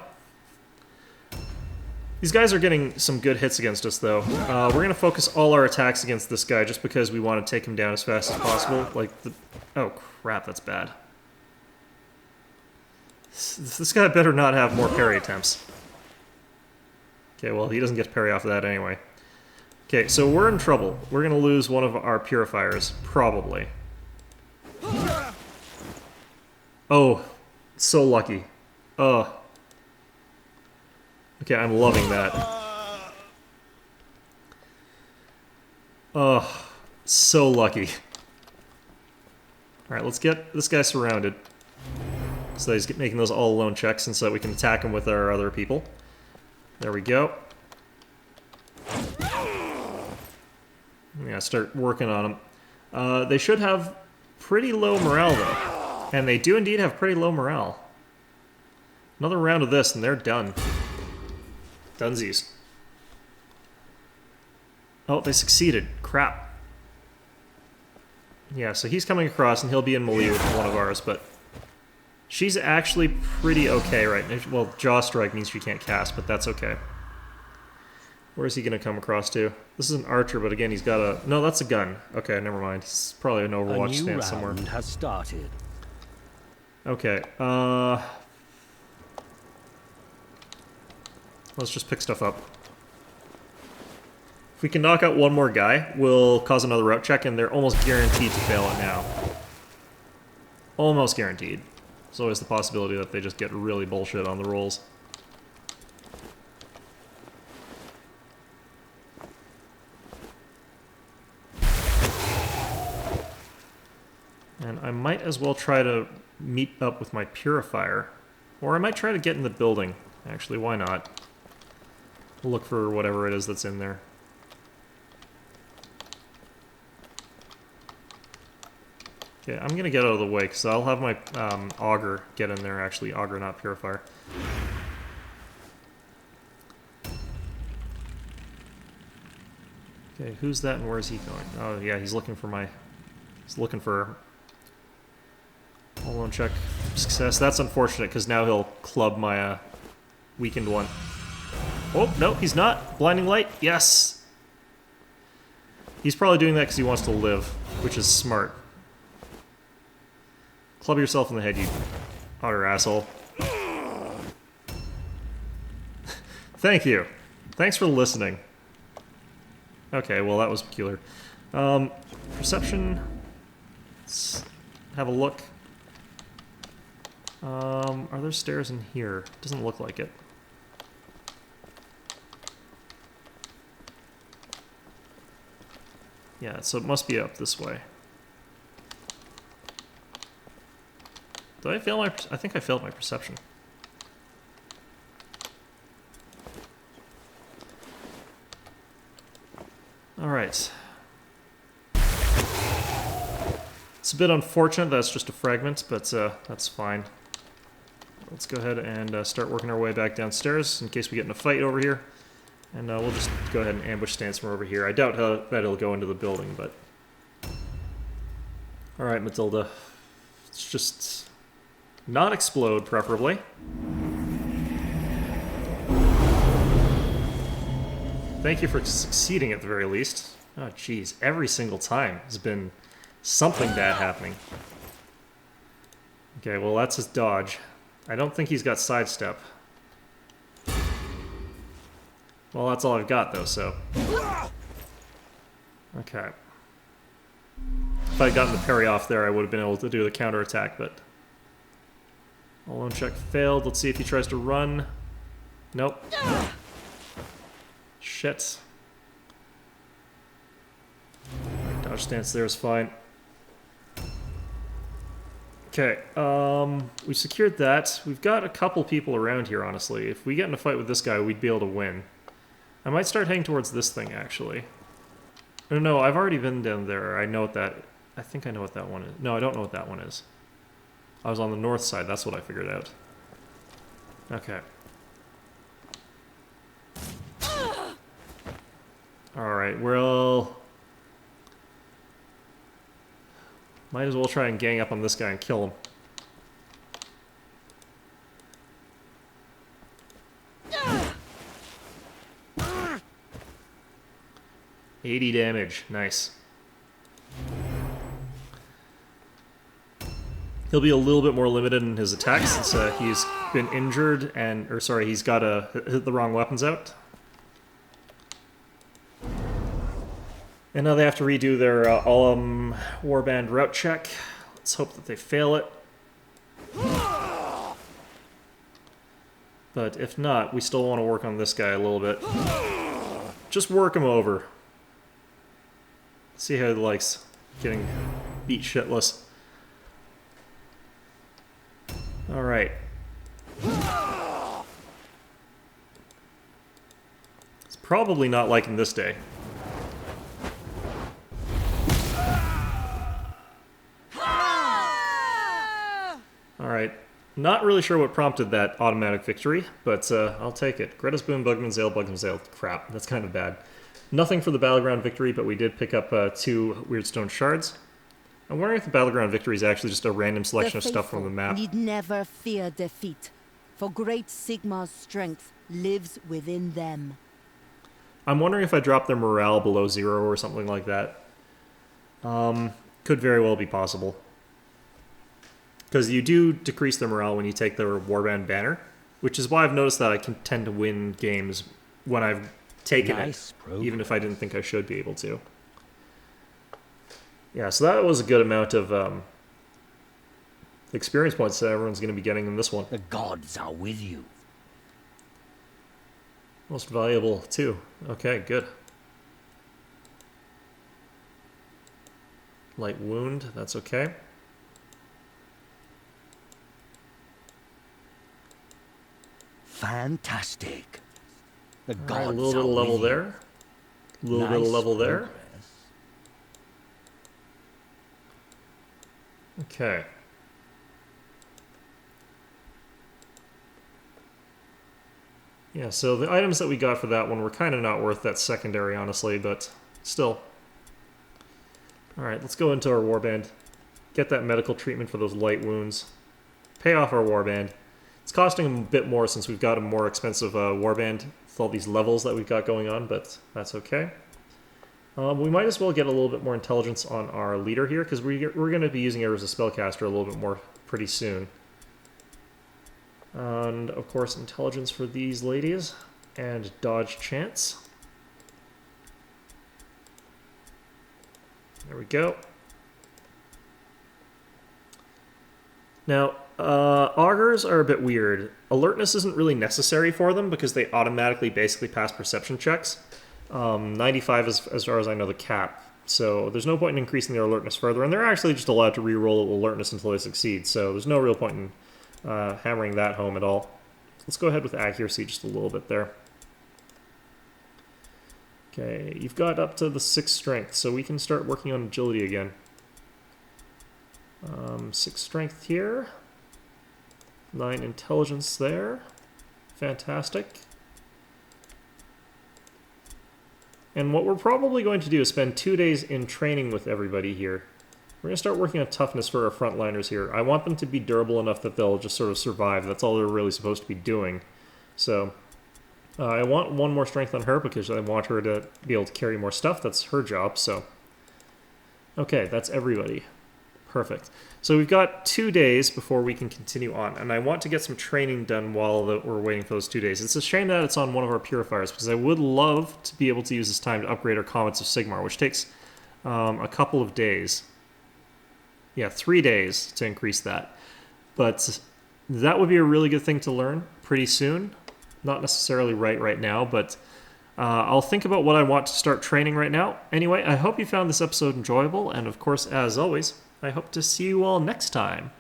These guys are getting some good hits against us, though. We're going to focus all our attacks against this guy just because we want to take him down as fast as possible. Like the... Oh, crap, that's bad. This guy better not have more parry attempts. Okay, well, he doesn't get parry off of that anyway. Okay, so we're in trouble. We're going to lose one of our purifiers, probably. Oh, so lucky. Okay, I'm loving that. Oh, so lucky. Alright, let's get this guy surrounded. So that he's making those all-alone checks and so that we can attack him with our other people. There we go. Yeah, start working on them. They should have pretty low morale, though. And they do indeed have pretty low morale. Another round of this, and they're done. Dunsies. Oh, they succeeded. Crap. Yeah, so he's coming across, and he'll be in melee with one of ours, but she's actually pretty okay right now. Well, Jaw Strike means she can't cast, but that's okay. Where is he going to come across to? This is an archer, but again, he's got a... No, that's a gun. Okay, never mind. He's probably an Overwatch stance somewhere. A new round has started. Okay, let's just pick stuff up. If we can knock out one more guy, we'll cause another route check, and they're almost guaranteed to fail it now. Almost guaranteed. There's always the possibility that they just get really bullshit on the rolls. And I might as well try to meet up with my purifier. Or I might try to get in the building. Actually, why not? Look for whatever it is that's in there. Okay, I'm gonna get out of the way, because I'll have my auger get in there, actually. Auger, not purifier. Okay, who's that and where is he going? Oh, yeah, he's looking for my... He's looking for... Hold on, check. Success. That's unfortunate, because now he'll club my weakened one. Oh, no, he's not. Blinding light. Yes! He's probably doing that because he wants to live, which is smart. Club yourself in the head, you utter asshole. Thank you. Thanks for listening. Okay, well, that was peculiar. Perception. Let's have a look. Are there stairs in here? Doesn't look like it. Yeah, so it must be up this way. Did I fail my... I think I failed my perception. Alright. It's a bit unfortunate that's just a fragment, but that's fine. Let's go ahead and start working our way back downstairs in case we get in a fight over here. And we'll just go ahead and ambush stance from over here. I doubt that it'll go into the building, but... Alright, Matilda. Let's just not explode, preferably. Thank you for succeeding at the very least. Oh, jeez. Every single time has been something bad happening. Okay, well, that's his dodge. I don't think he's got sidestep. Well, that's all I've got, though, so... Okay. If I'd gotten the parry off there, I would have been able to do the counterattack, but... All-on check failed. Let's see if he tries to run. Nope. Shit. Dodge stance there is fine. Okay, we secured that. We've got a couple people around here, honestly. If we get in a fight with this guy, we'd be able to win. I might start heading towards this thing, actually. Oh, no, I've already been down there. I know what that... I think I know what that one is. No, I don't know what that one is. I was on the north side. That's what I figured out. Okay. Alright, well... Might as well try and gang up on this guy and kill him. 80 damage. Nice. He'll be a little bit more limited in his attacks since he's been injured and... Or sorry, he's got hit the wrong weapons out. And now they have to redo their Warband route check. Let's hope that they fail it. But if not, we still want to work on this guy a little bit. Just work him over. See how he likes getting beat shitless. Alright. It's probably not liking this day. Alright. Not really sure what prompted that automatic victory, but I'll take it. Greta's Boon, Bugman's Ale, Bugman's Ale. Crap, that's kind of bad. Nothing for the Battleground victory, but we did pick up 2 Weirdstone shards. I'm wondering if the Battleground victory is actually just a random selection of stuff from the map. Need never fear defeat, for great Sigmar's strength lives within them. I'm wondering if I drop their morale below 0 or something like that. Could very well be possible. Because you do decrease their morale when you take their Warband banner, which is why I've noticed that I can tend to win games when I've taken it, even if I didn't think I should be able to. Yeah, so that was a good amount of experience points that everyone's going to be getting in this one. The gods are with you. Most valuable, too. Okay, good. Light wound, that's okay. Fantastic. The All gods right, a little bit are of level with you. there. A little bit of level there. Progress. Okay. Yeah, so the items that we got for that one were kind of not worth that secondary, honestly, but still. Alright, let's go into our warband. Get that medical treatment for those light wounds. Pay off our warband. It's costing a bit more since we've got a more expensive warband with all these levels that we've got going on, but that's okay. We might as well get a little bit more intelligence on our leader here, because we're going to be using her as a spellcaster a little bit more pretty soon. And, of course, intelligence for these ladies, and dodge chance. There we go. Now, augurs are a bit weird. Alertness isn't really necessary for them because they automatically basically pass perception checks. 95 is, as far as I know, the cap. So there's no point in increasing their alertness further, and they're actually just allowed to re-roll alertness until they succeed, so there's no real point in hammering that home at all. Let's go ahead with accuracy just a little bit there. Okay, you've got up to the 6 strength, so we can start working on agility again. 6 strength here. 9 intelligence there. Fantastic. And what we're probably going to do is spend 2 days in training with everybody here. We're going to start working on toughness for our frontliners here. I want them to be durable enough that they'll just sort of survive. That's all they're really supposed to be doing. So, I want 1 more strength on her because I want her to be able to carry more stuff. That's her job, so. Okay, that's everybody. Perfect. So we've got 2 days before we can continue on, and I want to get some training done while we're waiting for those 2 days. It's a shame that it's on one of our purifiers, because I would love to be able to use this time to upgrade our Comets of Sigmar, which takes a couple of days. Yeah, 3 days to increase that. But that would be a really good thing to learn pretty soon. Not necessarily right now, but I'll think about what I want to start training right now. Anyway, I hope you found this episode enjoyable, and of course, as always, I hope to see you all next time.